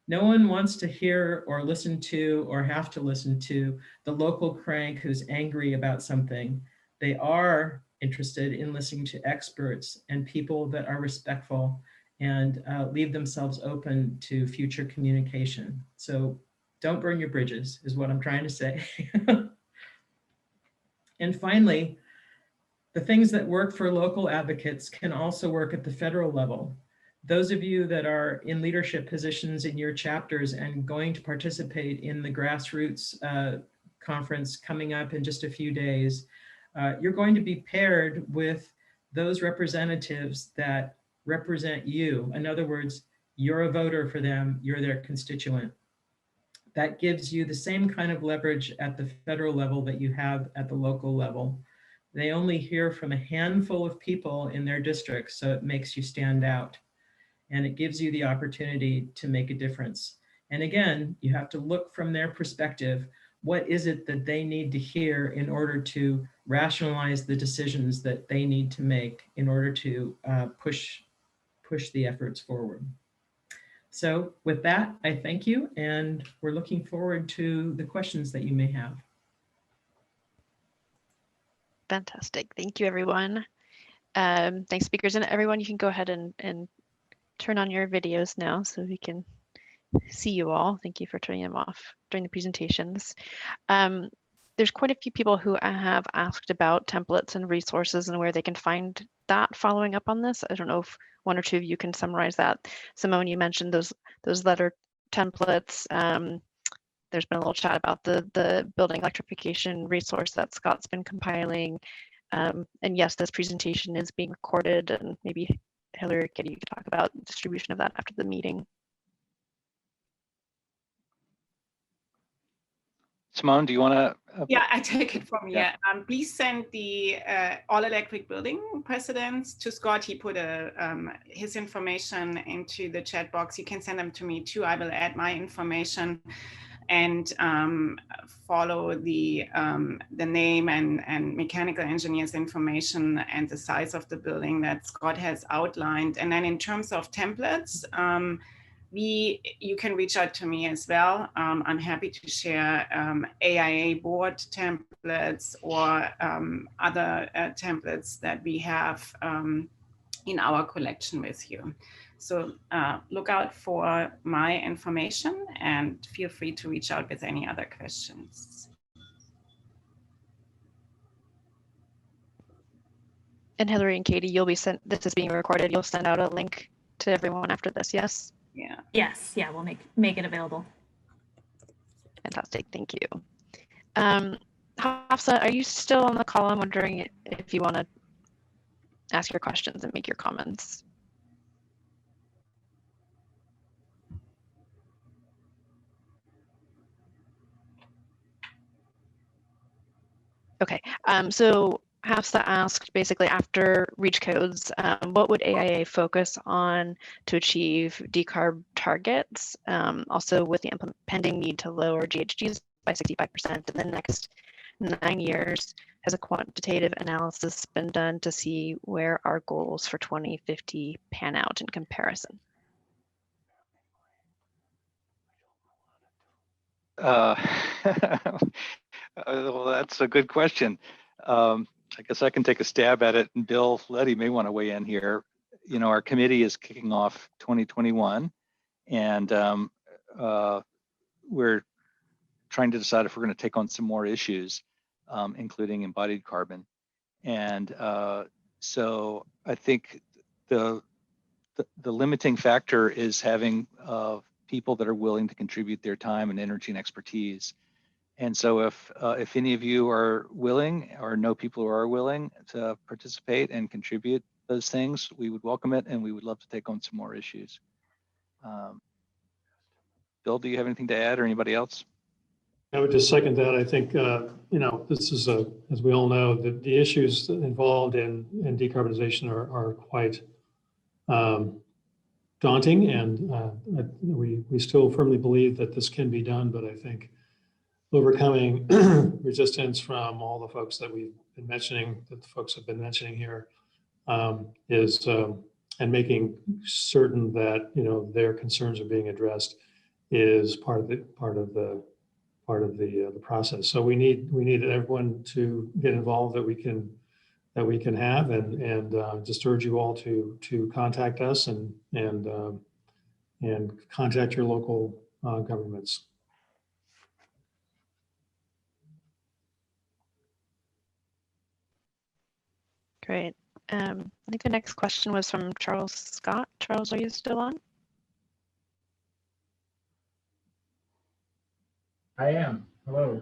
No one wants to hear or listen to or have to listen to the local crank who's angry about something. They are interested in listening to experts and people that are respectful and leave themselves open to future communication. So don't burn your bridges is what I'm trying to say. And finally, the things that work for local advocates can also work at the federal level. Those of you that are in leadership positions in your chapters and going to participate in the Grassroots conference coming up in just a few days, you're going to be paired with those representatives that represent you. In other words, you're a voter for them, you're their constituent. that gives you the same kind of leverage at the federal level that you have at the local level. They only hear from a handful of people in their districts, so it makes you stand out. And it gives you the opportunity to make a difference. And again, you have to look from their perspective. What is it that they need to hear in order to rationalize the decisions that they need to make in order to push the efforts forward? So with that, I thank you, and we're looking forward to the questions that you may have. Fantastic. Thank you, everyone. Thanks, speakers. And everyone, you can go ahead and turn on your videos now so we can see you all. Thank you for turning them off during the presentations. There's quite a few people who have asked about templates and resources and where they can find that following up on this. I don't know if one or two of you can summarize that. Simone, you mentioned those letter templates. There's been a little chat about the building electrification resource that Scott's been compiling. And yes, this presentation is being recorded, and maybe Hillary or Katie, you could talk about distribution of that after the meeting. Simone, do you want to? Yeah, I take it from Yeah. here. Please send the all electric building precedents to Scott. He put his information into the chat box. You can send them to me too. I will add my information and follow the name and mechanical engineer's information and the size of the building that Scott has outlined. And then in terms of templates, you can reach out to me as well. I'm happy to share AIA board templates or other templates that we have in our collection with you. So look out for my information and feel free to reach out with any other questions. And Hillary and Katie, you'll be sent, this is being recorded, you'll send out a link to everyone after this, yes? Yeah. Yes, yeah, we'll make it available. Fantastic, thank you. Hafsa, are you still on the call? I'm wondering if you want to ask your questions and make your comments. Okay, so Hafsa asked basically after REACH codes, what would AIA focus on to achieve decarb targets? Also with the pending need to lower GHGs by 65% in the next 9 years, has a quantitative analysis been done to see where our goals for 2050 pan out in comparison? Well, that's a good question. I guess I can take a stab at it, and Bill Leddy may want to weigh in here. You know, our committee is kicking off 2021, and we're trying to decide if we're going to take on some more issues, including embodied carbon. And so I think the limiting factor is having people that are willing to contribute their time and energy and expertise. And so if any of you are willing or know people who are willing to participate and contribute those things, we would welcome it, and we would love to take on some more issues. Bill, do you have anything to add, or anybody else? I would just second that. I think, you know, this is, as we all know, the issues involved in decarbonization are quite daunting, and we still firmly believe that this can be done, but I think overcoming resistance from all the folks that we've been mentioning, that the folks have been mentioning here, is and making certain that, you know, their concerns are being addressed is part of the process. So we need everyone to get involved that we can have, and just urge you all to contact us and contact your local governments. Great. I think the next question was from Charles Scott. Charles, are you still on? I am. Hello.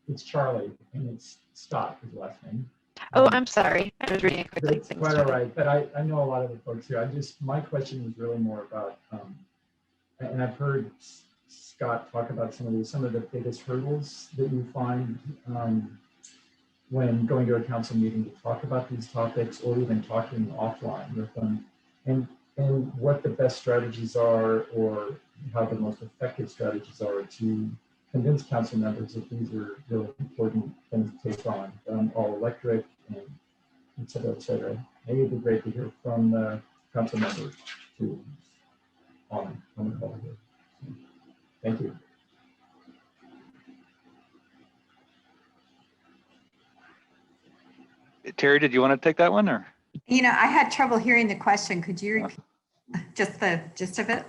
It's Charlie, and it's Scott, his last name. Oh, I'm sorry. I was reading it quickly. It's quite all right, but I know a lot of the folks here. My question was really more about, and I've heard Scott talk about some of the biggest hurdles that you find when going to a council meeting to talk about these topics, or even talking offline with them, and what the best strategies are, or how the most effective strategies are to convince council members that these are really important things to take on, all electric and et cetera, et cetera. Maybe it'd be great to hear from the council members too on the call here. Thank you. Terry, did you want to take that one, or? You know, I had trouble hearing the question. Could you repeat just the gist of it?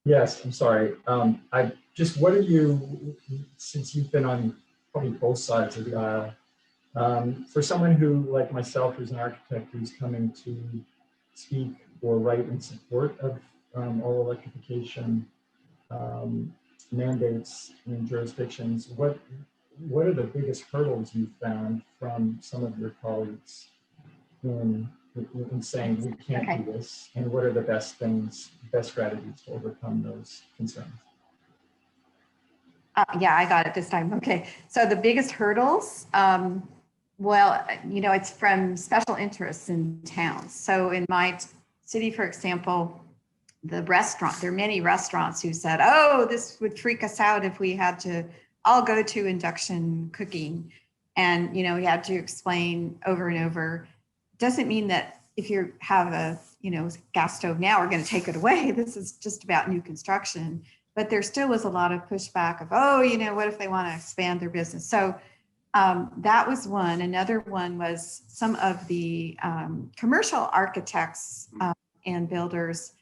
Yes, I'm sorry. I just, what are you, since you've been on probably both sides of the aisle, for someone who, like myself, who's an architect, who's coming to speak or write in support of all electrification mandates in jurisdictions, what are the biggest hurdles you found from some of your colleagues in saying we can't do this, and what are the best strategies to overcome those concerns? Yeah, I got it this time. Okay, so the biggest hurdles, well, you know, it's from special interests in towns. So in my city, for example, there are many restaurants who said, oh, this would freak us out if we had to all go to induction cooking. And, you know, we had to explain over and over. Doesn't mean that if you have a, you know, gas stove now, we're going to take it away. This is just about new construction. But there still was a lot of pushback of, oh, you know, what if they want to expand their business? So that was one. Another one was some of the commercial architects and builders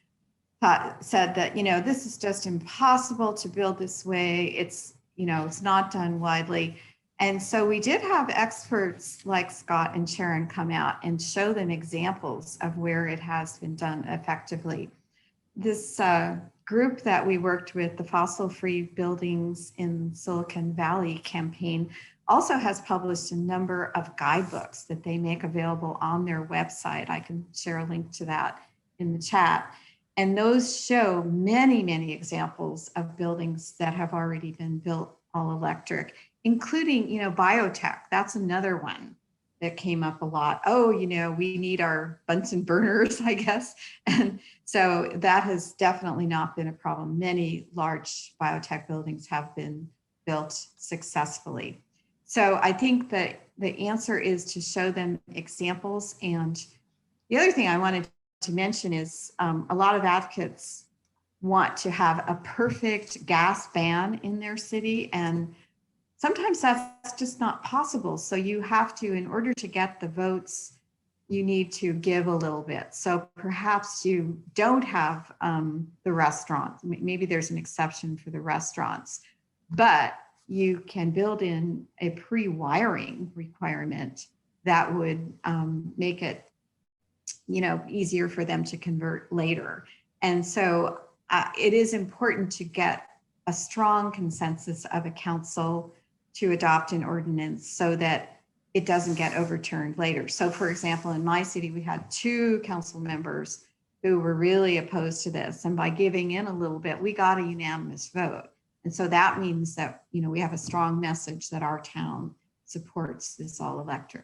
said that, you know, this is just impossible to build this way. It's, you know, it's not done widely. And so we did have experts like Scott and Sharon come out and show them examples of where it has been done effectively. This group that we worked with, the Fossil Free Buildings in Silicon Valley campaign, also has published a number of guidebooks that they make available on their website. I can share a link to that in the chat. And those show many, many examples of buildings that have already been built all electric, including, you know, biotech. That's another one that came up a lot. Oh, you know, we need our Bunsen burners, I guess. And so that has definitely not been a problem. Many large biotech buildings have been built successfully. So I think that the answer is to show them examples. And the other thing I wanted to mention is a lot of advocates want to have a perfect gas ban in their city, and sometimes that's just not possible. So you have to, in order to get the votes, you need to give a little bit. So perhaps you don't have the restaurants. Maybe there's an exception for the restaurants, but you can build in a pre-wiring requirement that would make it, you know, easier for them to convert later. And so it is important to get a strong consensus of a council to adopt an ordinance so that it doesn't get overturned later. So for example, in my city, we had 2 council members who were really opposed to this. And by giving in a little bit, we got a unanimous vote. And so that means that, you know, we have a strong message that our town supports this all electric.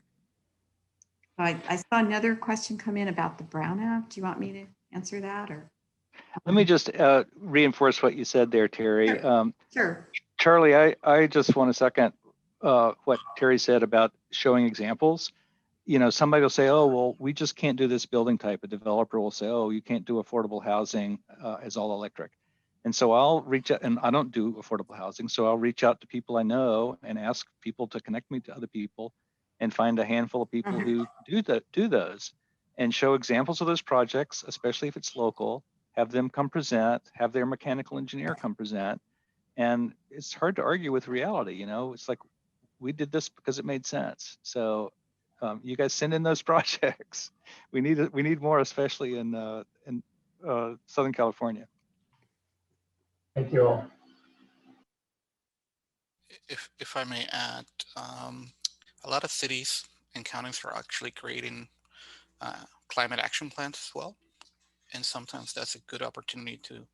I saw another question come in about the Brown Act. Do you want me to answer that, or? Let me just reinforce what you said there, Terry. Sure. Sure. Charlie, I just want to second what Terry said about showing examples. You know, somebody will say, oh, well, we just can't do this building type. A developer will say, oh, you can't do affordable housing as all electric. And so I'll reach out, and I don't do affordable housing. So I'll reach out to people I know and ask people to connect me to other people and find a handful of people who do those and show examples of those projects, especially if it's local, have them come present, have their mechanical engineer come present. And it's hard to argue with reality. You know, it's like, we did this because it made sense. So you guys send in those projects. We need more, especially in Southern California. Thank you all. If I may add, a lot of cities and counties are actually creating climate action plans as well. And sometimes that's a good opportunity to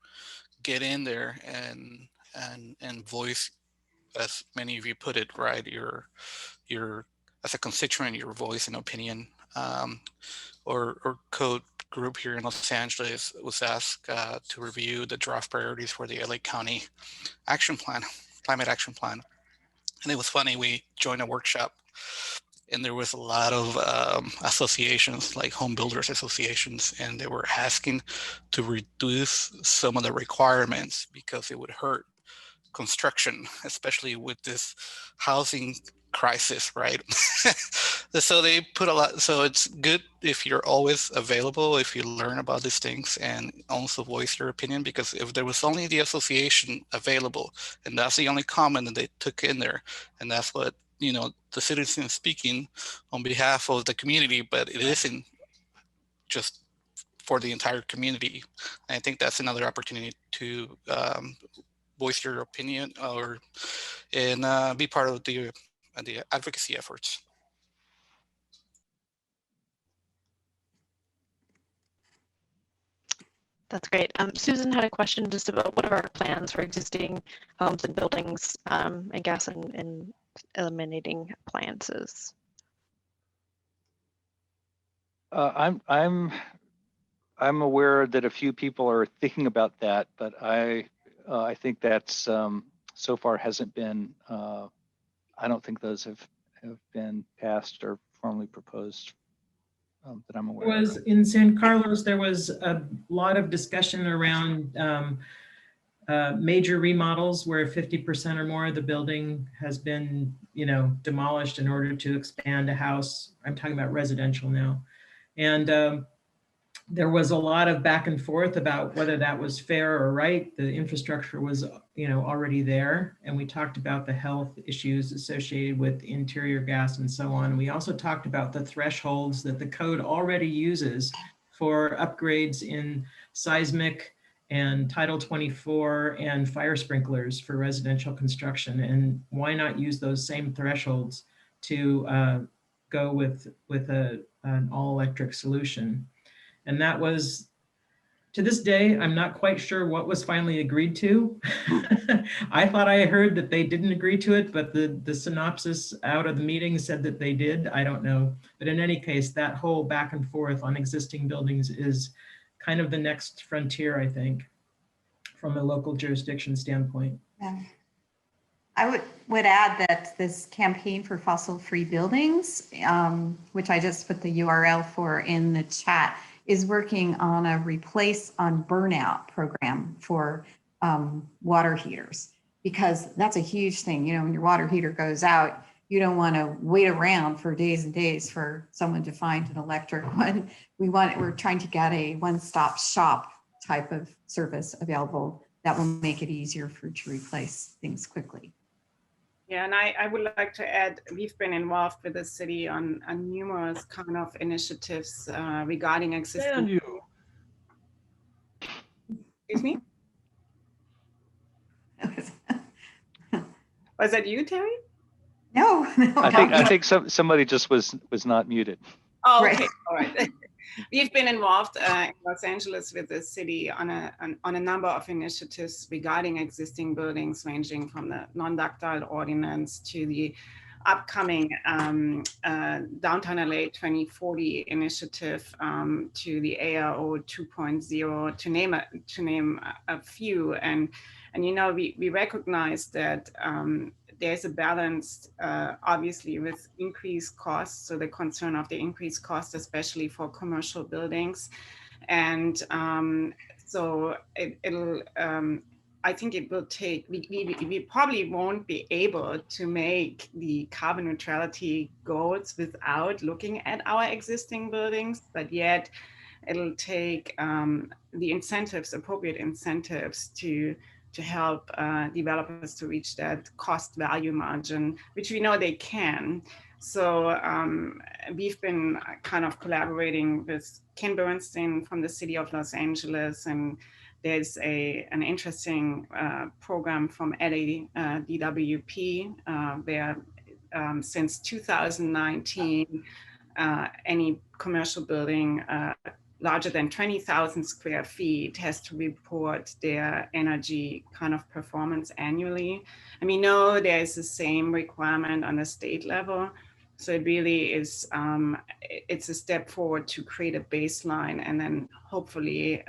get in there and voice, as many of you put it, right, your as a constituent, your voice and opinion. Or code group here in Los Angeles was asked to review the draft priorities for the LA County action plan, climate action plan. And it was funny, we joined a workshop and there was a lot of associations, like home builders associations, and they were asking to reduce some of the requirements because it would hurt construction, especially with this housing crisis, right? So they put a lot, so it's good if you're always available, if you learn about these things and also voice your opinion, because if there was only the association available and that's the only comment that they took in there, and that's what, you know, the citizens speaking on behalf of the community, but it isn't just for the entire community. I think that's another opportunity to voice your opinion or and be part of the advocacy efforts. That's great. Susan had a question just about what are our plans for existing homes and buildings and gas and eliminating appliances. I'm aware that a few people are thinking about that, but I think that's so far hasn't been. I don't think those have been passed or formally proposed that I'm aware Was of. in San Carlos, there was a lot of discussion around major remodels where 50% or more of the building has been, you know, demolished in order to expand a house. I'm talking about residential now. And there was a lot of back and forth about whether that was fair or right. The infrastructure was, you know, already there. And we talked about the health issues associated with interior gas and so on. We also talked about the thresholds that the code already uses for upgrades in seismic and Title 24 and fire sprinklers for residential construction. And why not use those same thresholds to go with an all-electric solution? And that was, to this day, I'm not quite sure what was finally agreed to. I thought I heard that they didn't agree to it, but the synopsis out of the meeting said that they did. I don't know. But in any case, that whole back and forth on existing buildings is kind of the next frontier, I think, from a local jurisdiction standpoint. Yeah. I would add that this campaign for fossil-free buildings, which I just put the URL for in the chat, is working on a replace on burnout program for water heaters, because that's a huge thing. You know, when your water heater goes out, you don't want to wait around for days and days for someone to find an electric one. We're trying to get a one-stop shop type of service available that will make it easier to replace things quickly. Yeah, and I would like to add, we've been involved with the city on numerous kind of initiatives regarding existing. Excuse me? Was that you, Terry? No. I think somebody just was not muted. Oh, okay, all right. We've been involved in Los Angeles with the city on a number of initiatives regarding existing buildings, ranging from the non-ductile ordinance to the upcoming Downtown LA 2040 initiative, to the AIO 2.0, to name a few. And you know, we recognize that there's a balance, obviously, with increased costs. So the concern of the increased cost, especially for commercial buildings. And so I think it will take, we probably won't be able to make the carbon neutrality goals without looking at our existing buildings, but yet it'll take the incentives, appropriate incentives to help developers to reach that cost value margin, which we know they can. So we've been kind of collaborating with Ken Bernstein from the city of Los Angeles, and there's an interesting program from LA DWP where since 2019, any commercial building larger than 20,000 square feet has to report their energy kind of performance annually. And we know there's the same requirement on the state level. So it really is, it's a step forward to create a baseline. And then hopefully,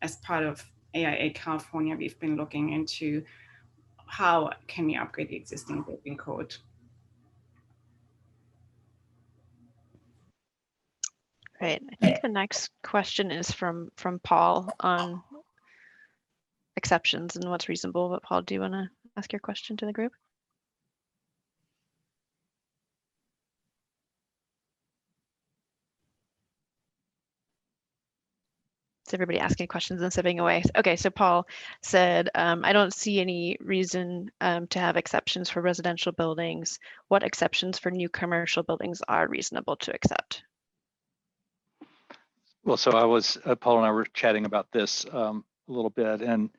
as part of AIA California, we've been looking into how can we upgrade the existing building code. Right. I think the next question is from Paul on exceptions and what's reasonable. But Paul, do you want to ask your question to the group? Is everybody asking questions and sipping away? Okay, so Paul said, I don't see any reason to have exceptions for residential buildings. What exceptions for new commercial buildings are reasonable to accept? Well, so I was, Paul and I were chatting about this a little bit, and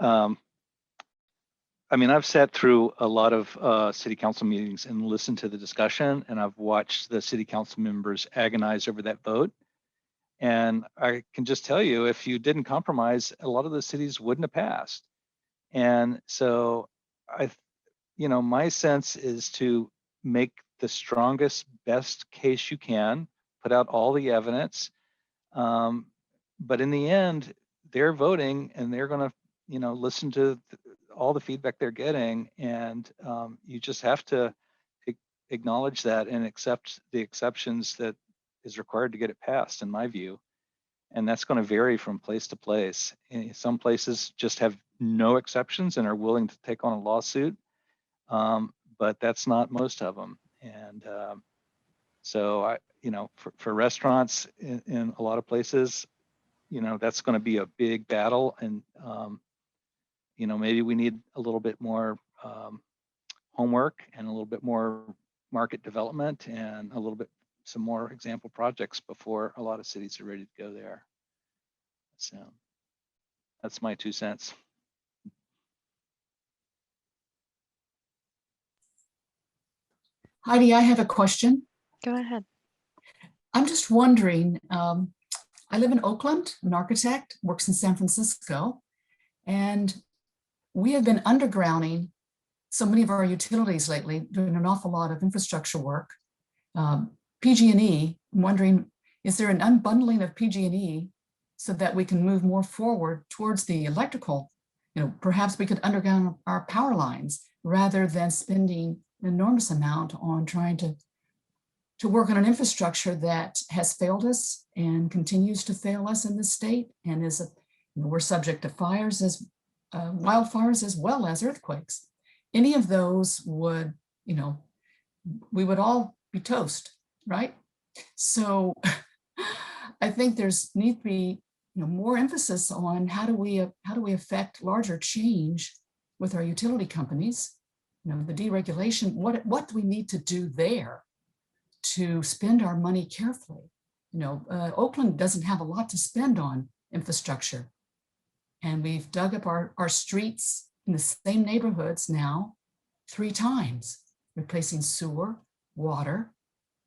I mean, I've sat through a lot of city council meetings and listened to the discussion, and I've watched the city council members agonize over that vote. And I can just tell you, if you didn't compromise, a lot of the cities wouldn't have passed. And so my sense is to make the strongest, best case you can, put out all the evidence. But in the end, they're voting and they're going to, listen to all the feedback they're getting. And you just have to acknowledge that and accept the exceptions that is required to get it passed, in my view. And that's going to vary from place to place. Some places just have no exceptions and are willing to take on a lawsuit, but that's not most of them. And so for restaurants in a lot of places, that's going to be a big battle. And maybe we need a little bit more homework and a little bit more market development and a little bit some more example projects before a lot of cities are ready to go there. So that's my 2 cents. Heidi, I have a question. Go ahead. I'm just wondering, I live in Oakland, an architect, works in San Francisco, and we have been undergrounding so many of our utilities lately, doing an awful lot of infrastructure work. PG&E, I'm wondering, is there an unbundling of PG&E so that we can move more forward towards the electrical? Perhaps we could underground our power lines rather than spending an enormous amount on trying to work on an infrastructure that has failed us and continues to fail us in this state, and we're subject to fires wildfires as well as earthquakes. Any of those would, we would all be toast, right? So I think there's need to be more emphasis on how do we affect larger change with our utility companies. The deregulation. What do we need to do there to spend our money carefully? Oakland doesn't have a lot to spend on infrastructure, and we've dug up our streets in the same neighborhoods now 3 times, replacing sewer, water,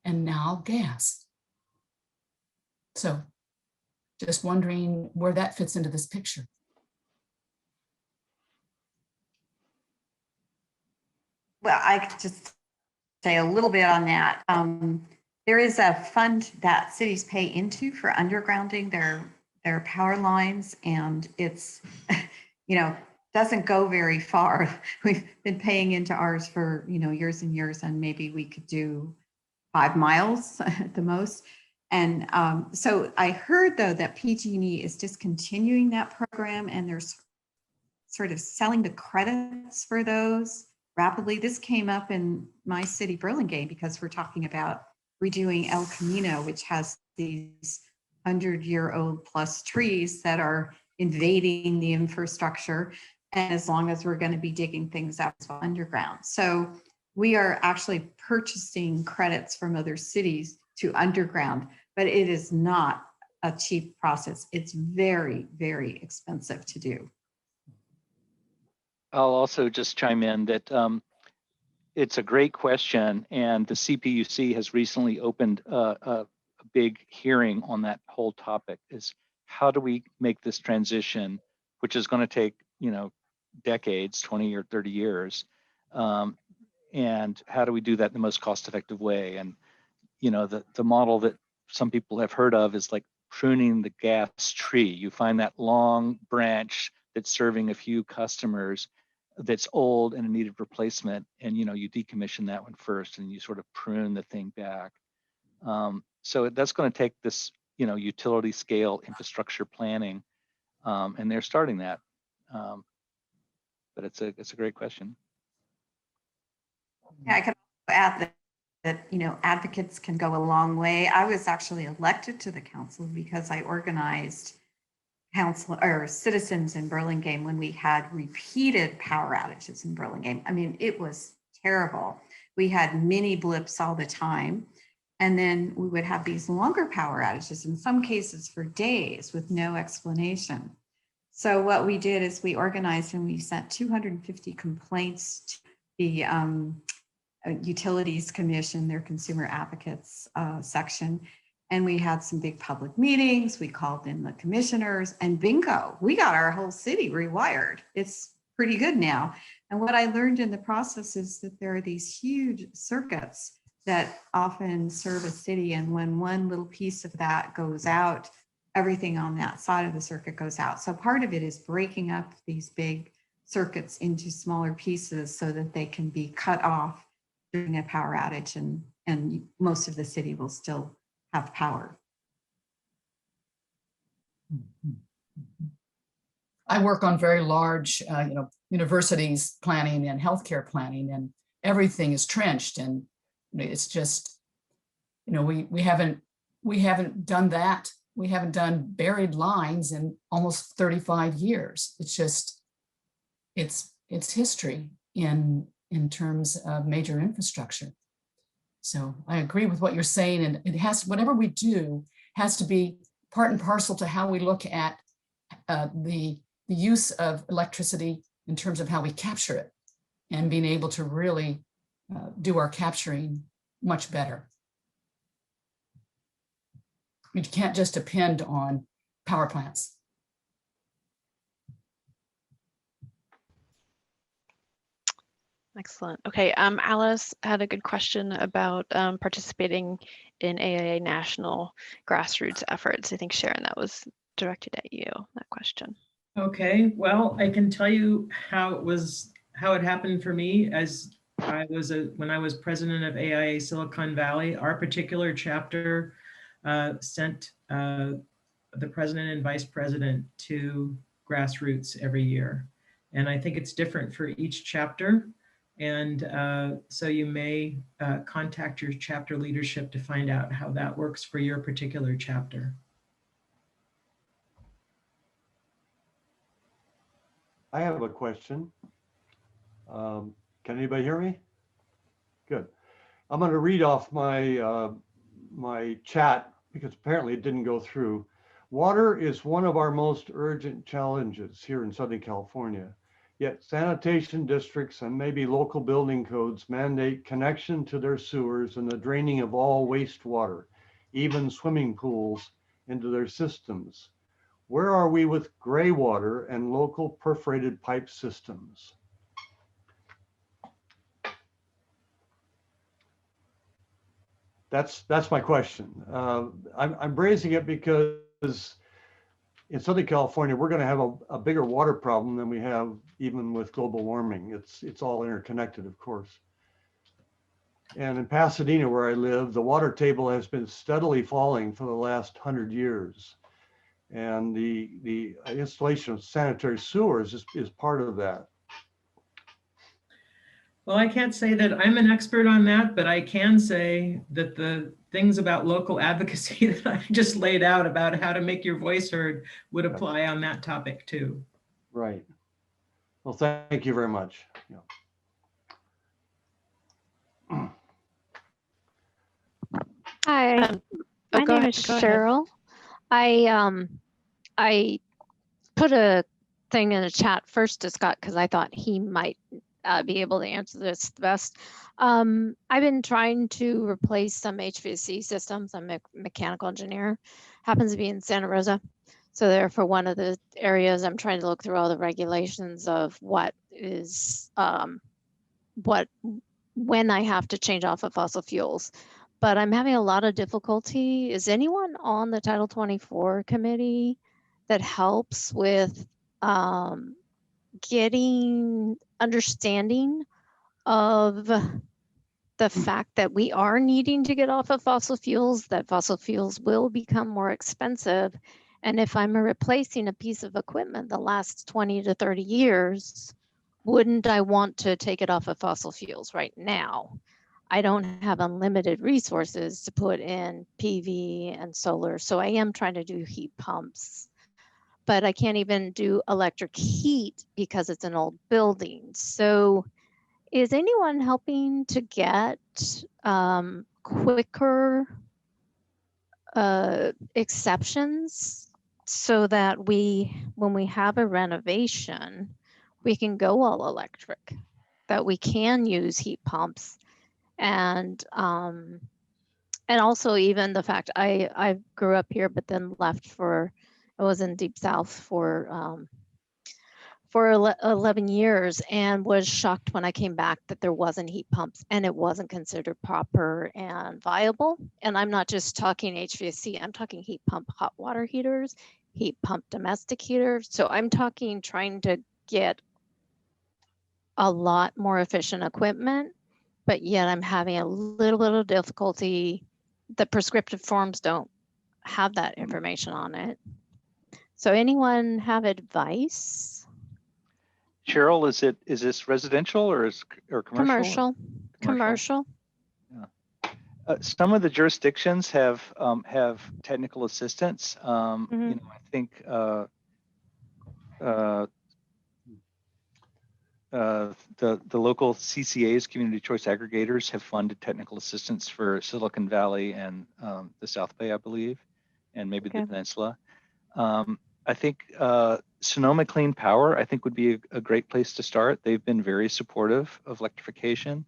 and now gas. So just wondering where that fits into this picture. Well, I could just say a little bit on that. There is a fund that cities pay into for undergrounding their power lines, and it's, doesn't go very far. We've been paying into ours for, years and years, and maybe we could do 5 miles at the most. And so I heard, though, that PG&E is discontinuing that program, and there's sort of selling the credits for those rapidly. This came up in my city, Burlingame, because we're talking about redoing El Camino, which has these 100-year-old plus trees that are invading the infrastructure. And as long as we're going to be digging things out underground. So we are actually purchasing credits from other cities to underground, but it is not a cheap process. It's very, very expensive to do. I'll also just chime in that it's a great question, and the CPUC has recently opened a big hearing on that whole topic is how do we make this transition, which is going to take, decades, 20 or 30 years, and how do we do that in the most cost-effective way? And the model that some people have heard of is like pruning the gas tree. You find that long branch that's serving a few customers that's old and in need of replacement, and you decommission that one first, and you sort of prune the thing back. So that's going to take this, utility scale infrastructure planning, and they're starting that. But it's a great question. Yeah, I can also add that advocates can go a long way. I was actually elected to the council because I organized citizens in Burlingame when we had repeated power outages in Burlingame. I mean, it was terrible. We had mini blips all the time. And then we would have these longer power outages, in some cases for days with no explanation. So what we did is we organized and we sent 250 complaints to the Utilities Commission, their consumer advocates section. And we had some big public meetings. We called in the commissioners, and bingo, we got our whole city rewired. It's pretty good now. And what I learned in the process is that there are these huge circuits that often serve a city. And when one little piece of that goes out, everything on that side of the circuit goes out. So part of it is breaking up these big circuits into smaller pieces so that they can be cut off during a power outage, and most of the city will still have power. I work on very large, universities planning and healthcare planning, and everything is trenched, and it's just, we haven't done that. We haven't done buried lines in almost 35 years. It's just, it's history in terms of major infrastructure. So I agree with what you're saying, and it has, whatever we do has to be part and parcel to how we look at the use of electricity in terms of how we capture it, and being able to really do our capturing much better. You can't just depend on power plants. Excellent. Okay, Alice had a good question about participating in AIA national grassroots efforts. I think, Sharon, that was directed at you, that question. Okay, well, I can tell you how it happened for me. As when I was president of AIA Silicon Valley, our particular chapter sent the president and vice president to Grassroots every year. And I think it's different for each chapter. And so you may contact your chapter leadership to find out how that works for your particular chapter. I have a question. Can anybody hear me? Good. I'm going to read off my my chat because apparently it didn't go through. Water is one of our most urgent challenges here in Southern California. Yet sanitation districts and maybe local building codes mandate connection to their sewers and the draining of all wastewater, even swimming pools, into their systems. Where are we with gray water and local perforated pipe systems? That's my question. I'm raising it because in Southern California, we're going to have a bigger water problem than we have even with global warming. It's all interconnected, of course. And in Pasadena, where I live, the water table has been steadily falling for the last 100 years. And the installation of sanitary sewers is part of that. Well, I can't say that I'm an expert on that, but I can say that the things about local advocacy that I just laid out about how to make your voice heard would apply on that topic too. Right. Well, thank you very much. Yeah. Hi, my name is Cheryl. I put a thing in the chat first to Scott because I thought he might be able to answer this the best. I've been trying to replace some HVAC systems. I'm a mechanical engineer, happens to be in Santa Rosa. So therefore, one of the areas I'm trying to look through all the regulations of what is, when I have to change off of fossil fuels. But I'm having a lot of difficulty. Is anyone on the Title 24 committee that helps with getting understanding of the fact that we are needing to get off of fossil fuels, that fossil fuels will become more expensive. And if I'm replacing a piece of equipment that lasts 20 to 30 years, wouldn't I want to take it off of fossil fuels right now? I don't have unlimited resources to put in PV and solar, so I am trying to do heat pumps. But I can't even do electric heat because it's an old building. So is anyone helping to get quicker exceptions so that when we have a renovation, we can go all electric, that we can use heat pumps, and also even the fact I grew up here but then left I was in Deep South for 11 years and was shocked when I came back that there wasn't heat pumps and it wasn't considered proper and viable. And I'm not just talking HVAC, I'm talking heat pump hot water heaters, heat pump domestic heaters. So I'm talking trying to get a lot more efficient equipment, but yet I'm having a little bit of difficulty. The prescriptive forms don't have that information on it. So anyone have advice? Cheryl, is this residential or commercial? Commercial. Yeah. Some of the jurisdictions have technical assistance. You know, I think the local CCAs, community choice aggregators, have funded technical assistance for Silicon Valley and the South Bay, I believe, and maybe the Peninsula. I think Sonoma Clean Power, I think, would be a great place to start. They've been very supportive of electrification,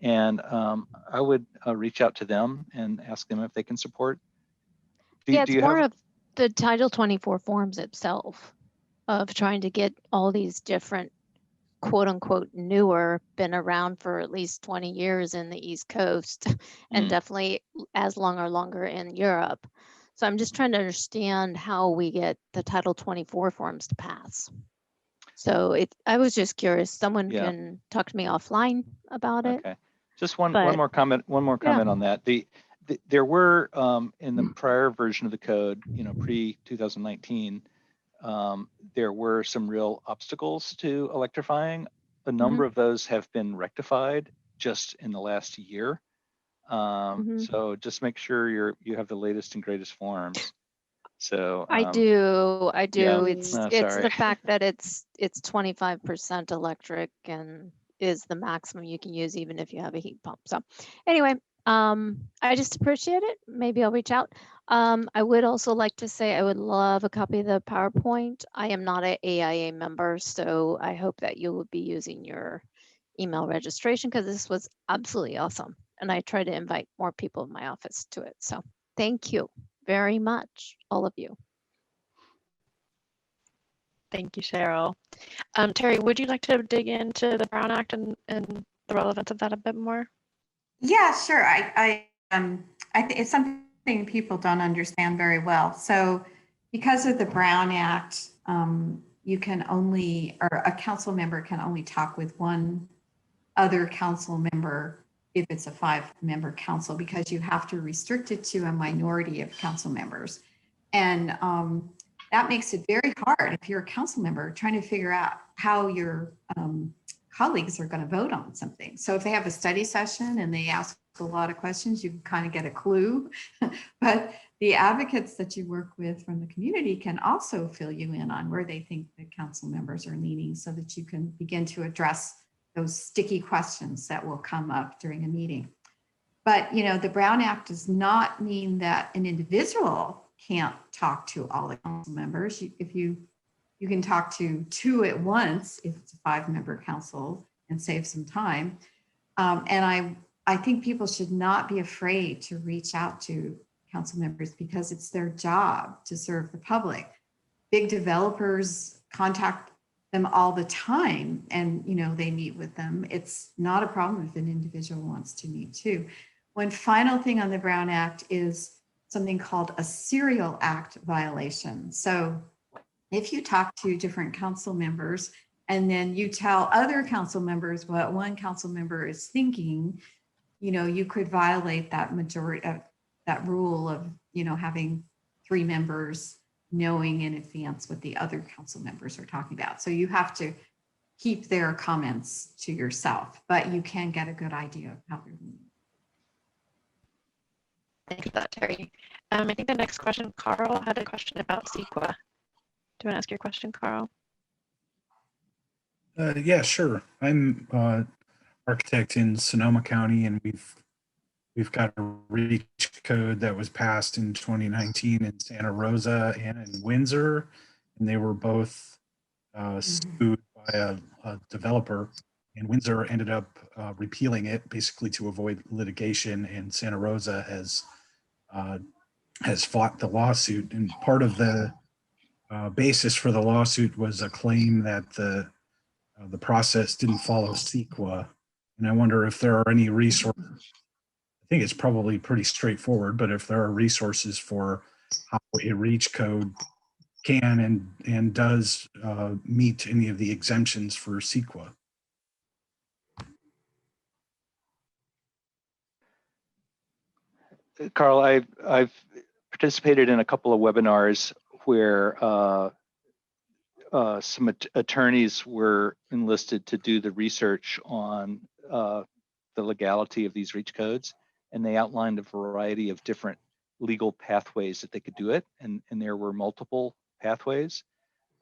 and I would reach out to them and ask them if they can support. It's more of the Title 24 forms itself of trying to get all these different quote unquote newer, been around for at least 20 years in the East Coast and definitely as long or longer in Europe. So I'm just trying to understand how we get the Title 24 forms to pass. So I was just curious, someone can talk to me offline about it. Okay, just one more comment on that. There were in the prior version of the code, you know, pre-2019, there were some real obstacles to electrifying. A number of those have been rectified just in the last year. So just make sure you have the latest and greatest forms. So I do. Yeah. It's the fact that it's 25% electric and is the maximum you can use even if you have a heat pump. So anyway, I just appreciate it. Maybe I'll reach out. I would also like to say I would love a copy of the PowerPoint. I am not an AIA member, so I hope that you will be using your email registration because this was absolutely awesome. And I try to invite more people in my office to it. So thank you very much, all of you. Thank you, Cheryl. Terry, would you like to dig into the Brown Act and the relevance of that a bit more? Yeah, sure. I think it's something people don't understand very well. So because of the Brown Act, you can only, or a council member can only talk with one other council member if it's a 5-member council, because you have to restrict it to a minority of council members. And that makes it very hard if you're a council member trying to figure out how your colleagues are going to vote on something. So if they have a study session and they ask a lot of questions, you can kind of get a clue. But the advocates that you work with from the community can also fill you in on where they think the council members are leaning so that you can begin to address those sticky questions that will come up during a meeting. But, you know, the Brown Act does not mean that an individual can't talk to all the council members. You can talk to 2 at once if it's a 5-member council. and save some time. And I think people should not be afraid to reach out to council members because it's their job to serve the public. Big developers contact them all the time, and they meet with them. It's not a problem if an individual wants to meet too. One final thing on the Brown Act is something called a serial act violation. So if you talk to different council members and then you tell other council members what one council member is thinking, you could violate that majority of that rule of, having 3 members knowing in advance what the other council members are talking about. So you have to keep their comments to yourself, but you can get a good idea of how they're doing. Thanks for that, Terry. I think the next question, Carl had a question about CEQA. Do you want to ask your question, Carl? Yeah, sure. I'm architect in Sonoma County, and we've got a REACH code that was passed in 2019 in Santa Rosa and in Windsor, and they were both sued by a developer. And Windsor ended up repealing it basically to avoid litigation, and Santa Rosa has fought the lawsuit. And part of the basis for the lawsuit was a claim that the process didn't follow CEQA. And I wonder if there are any resources. I think it's probably pretty straightforward, but if there are resources for how a REACH code can and does meet any of the exemptions for CEQA. Carl, I've participated in a couple of webinars where some attorneys were enlisted to do the research on the legality of these REACH codes, and they outlined a variety of different legal pathways that they could do it, and there were multiple pathways.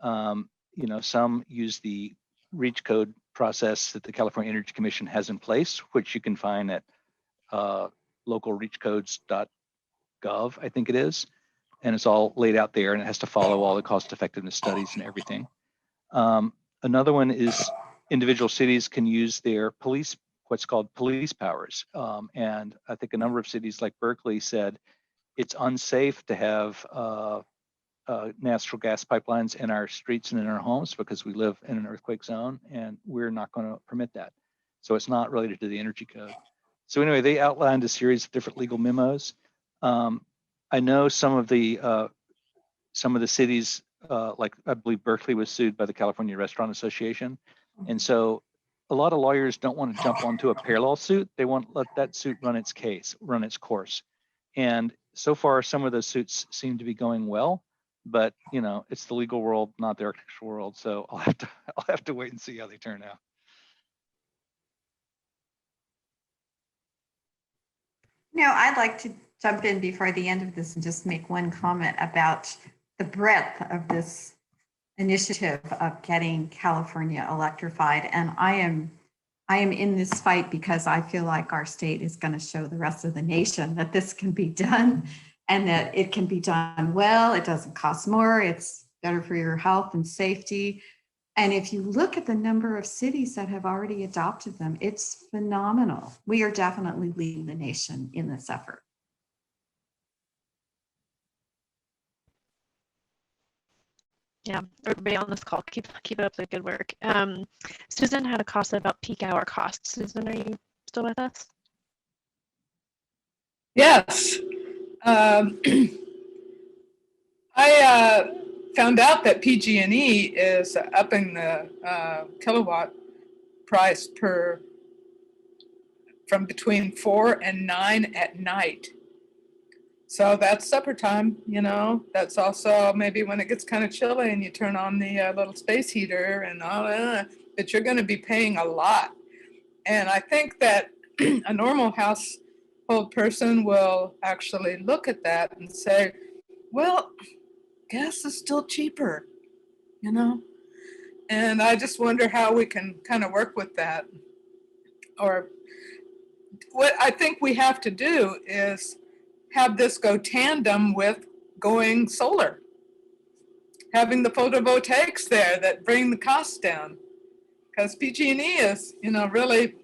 Some use the REACH code process that the California Energy Commission has in place, which you can find at localreachcodes.gov, I think it is. And it's all laid out there, and it has to follow all the cost effectiveness studies and everything. Another one is individual cities can use their what's called police powers. And I think a number of cities like Berkeley said it's unsafe to have natural gas pipelines in our streets and in our homes because we live in an earthquake zone, and we're not going to permit that. So it's not related to the energy code. So anyway, they outlined a series of different legal memos. I know some of the cities, like I believe Berkeley was sued by the California Restaurant Association. And so a lot of lawyers don't want to jump onto a parallel suit. They want to let that suit run its course. And so far, some of those suits seem to be going well, but it's the legal world, not the architectural world. So I'll have to wait and see how they turn out. I'd like to jump in before the end of this and just make one comment about the breadth of this initiative of getting California electrified. And I am in this fight because I feel like our state is going to show the rest of the nation that this can be done and that it can be done well. It doesn't cost more. It's better for your health and safety. And if you look at the number of cities that have already adopted them, it's phenomenal. We are definitely leading the nation in this effort. Yeah, everybody on this call, keep up the good work. Susan had a question about peak hour costs. Susan, are you still with us? Yes. I found out that PG&E is upping the kilowatt price from between 4 and 9 at night. So that's supper time, That's also maybe when it gets kind of chilly and you turn on the little space heater and all that, but you're going to be paying a lot. And I think that a normal household person will actually look at that and say, well, gas is still cheaper, And I just wonder how we can kind of work with that. Or what I think we have to do is have this go tandem with going solar, having the photovoltaics there that bring the costs down. because PG&E is, really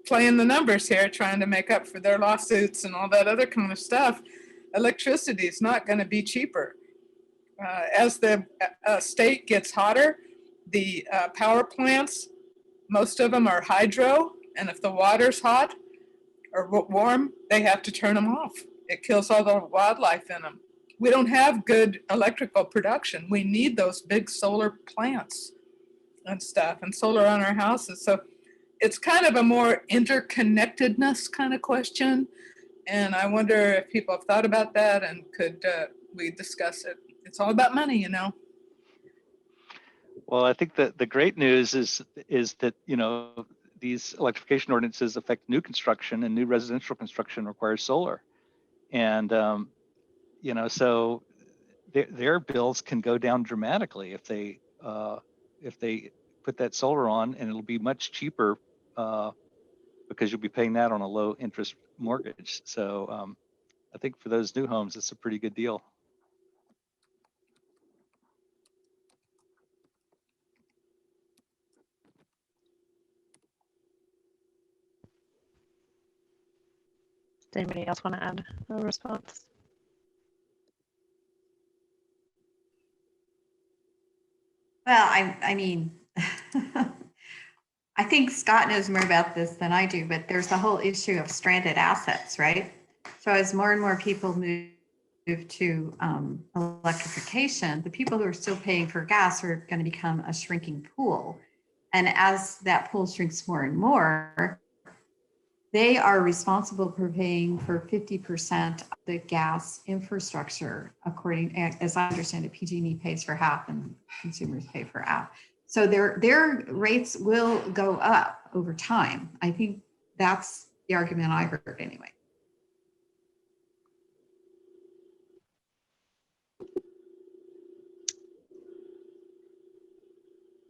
playing the numbers here, trying to make up for their lawsuits and all that other kind of stuff. Electricity is not going to be cheaper. As the state gets hotter, the power plants, most of them are hydro, and if the water's hot or warm, they have to turn them off. It kills all the wildlife in them. We don't have good electrical production. We need those big solar plants and stuff, and solar on our houses. So it's kind of a more interconnectedness kind of question. And I wonder if people have thought about that, and could we discuss it? It's all about money, Well, I think that the great news is that, these electrification ordinances affect new construction, and new residential construction requires solar. And, so their bills can go down dramatically if they put that solar on, and it'll be much cheaper because you'll be paying that on a low interest mortgage. So I think for those new homes, it's a pretty good deal. Does anybody else want to add a response? Well, I mean, I think Scott knows more about this than I do, but there's the whole issue of stranded assets, right? So as more and more people move to electrification, the people who are still paying for gas are going to become a shrinking pool. And as that pool shrinks more and more, they are responsible for paying for 50% of the gas infrastructure, according, as I understand it, PG&E pays for half and consumers pay for half. So their rates will go up over time. I think that's the argument I heard anyway.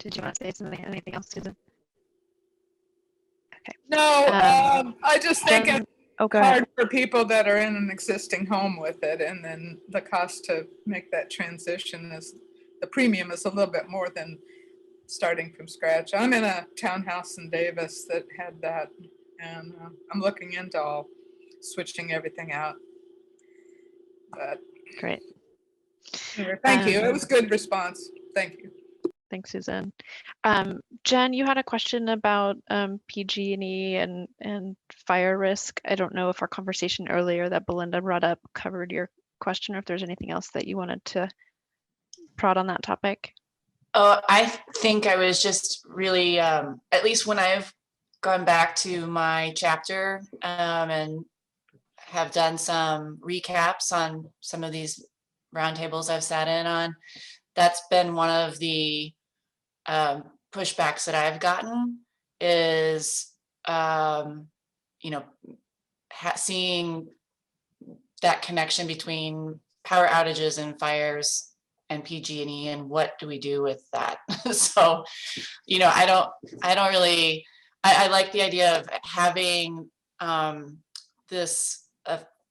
Did you want to say something? Anything else, Susan? Okay. No, I just think it's go hard ahead. for people that are in an existing home with it, and then the cost to make that transition is, the premium is a little bit more than starting from scratch. I'm in a townhouse in Davis that had that, and I'm looking into all switching everything out. But Great. anyway, thank you. It was a good response. Thank you. Thanks, Susan. Jen, you had a question about PG&E and fire risk. I don't know if our conversation earlier that Belinda brought up covered your question, or if there's anything else that you wanted to prod on that topic. Oh, I think I was just really, at least when I've gone back to my chapter and have done some recaps on some of these roundtables I've sat in on, that's been one of the pushbacks that I've gotten is, seeing that connection between power outages and fires and PG&E, and what do we do with that? So, I like the idea of having this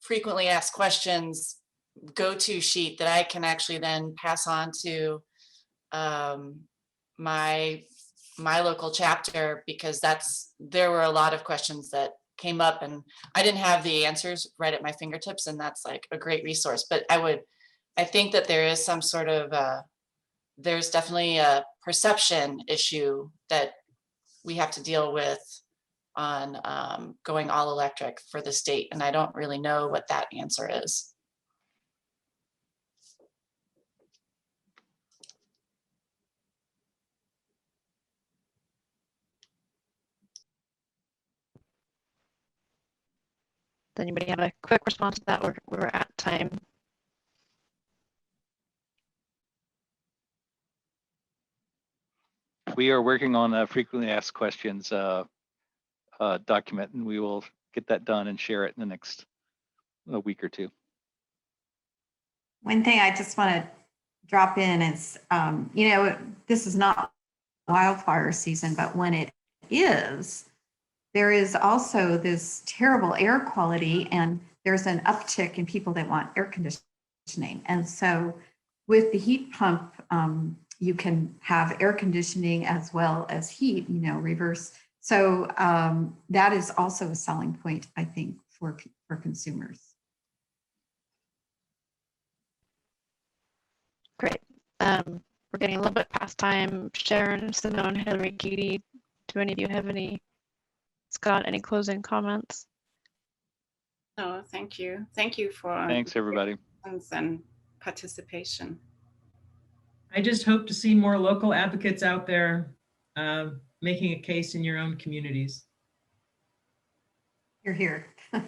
frequently asked questions go-to sheet that I can actually then pass on to my local chapter, because there were a lot of questions that came up and I didn't have the answers right at my fingertips, and that's like a great resource. But I think that there is some sort of there's definitely a perception issue that we have to deal with on going all electric for the state, and I don't really know what that answer is. Does anybody have a quick response to that? We're at time. We are working on a frequently asked questions document, and we will get that done and share it in the next week or two. One thing I just want to drop in is, this is not wildfire season, but when it is, there is also this terrible air quality, and there's an uptick in people that want air conditioning. And so with the heat pump you can have air conditioning as well as heat, you know, reverse. So that is also a selling point, I think, for consumers. Great. We're getting a little bit past time. Sharon, Simone, Hillary, Katie, do any of you have any, Scott, any closing comments? No, thank you. Thank you for Thanks, everybody. and participation. I just hope to see more local advocates out there making a case in your own communities. You're here. Thank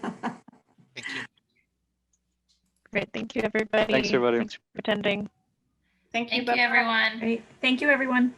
you. Great. Thank you, everybody. Thanks, everybody. Thanks for attending. Thank you. Thank you, everyone. Great. Thank you, everyone.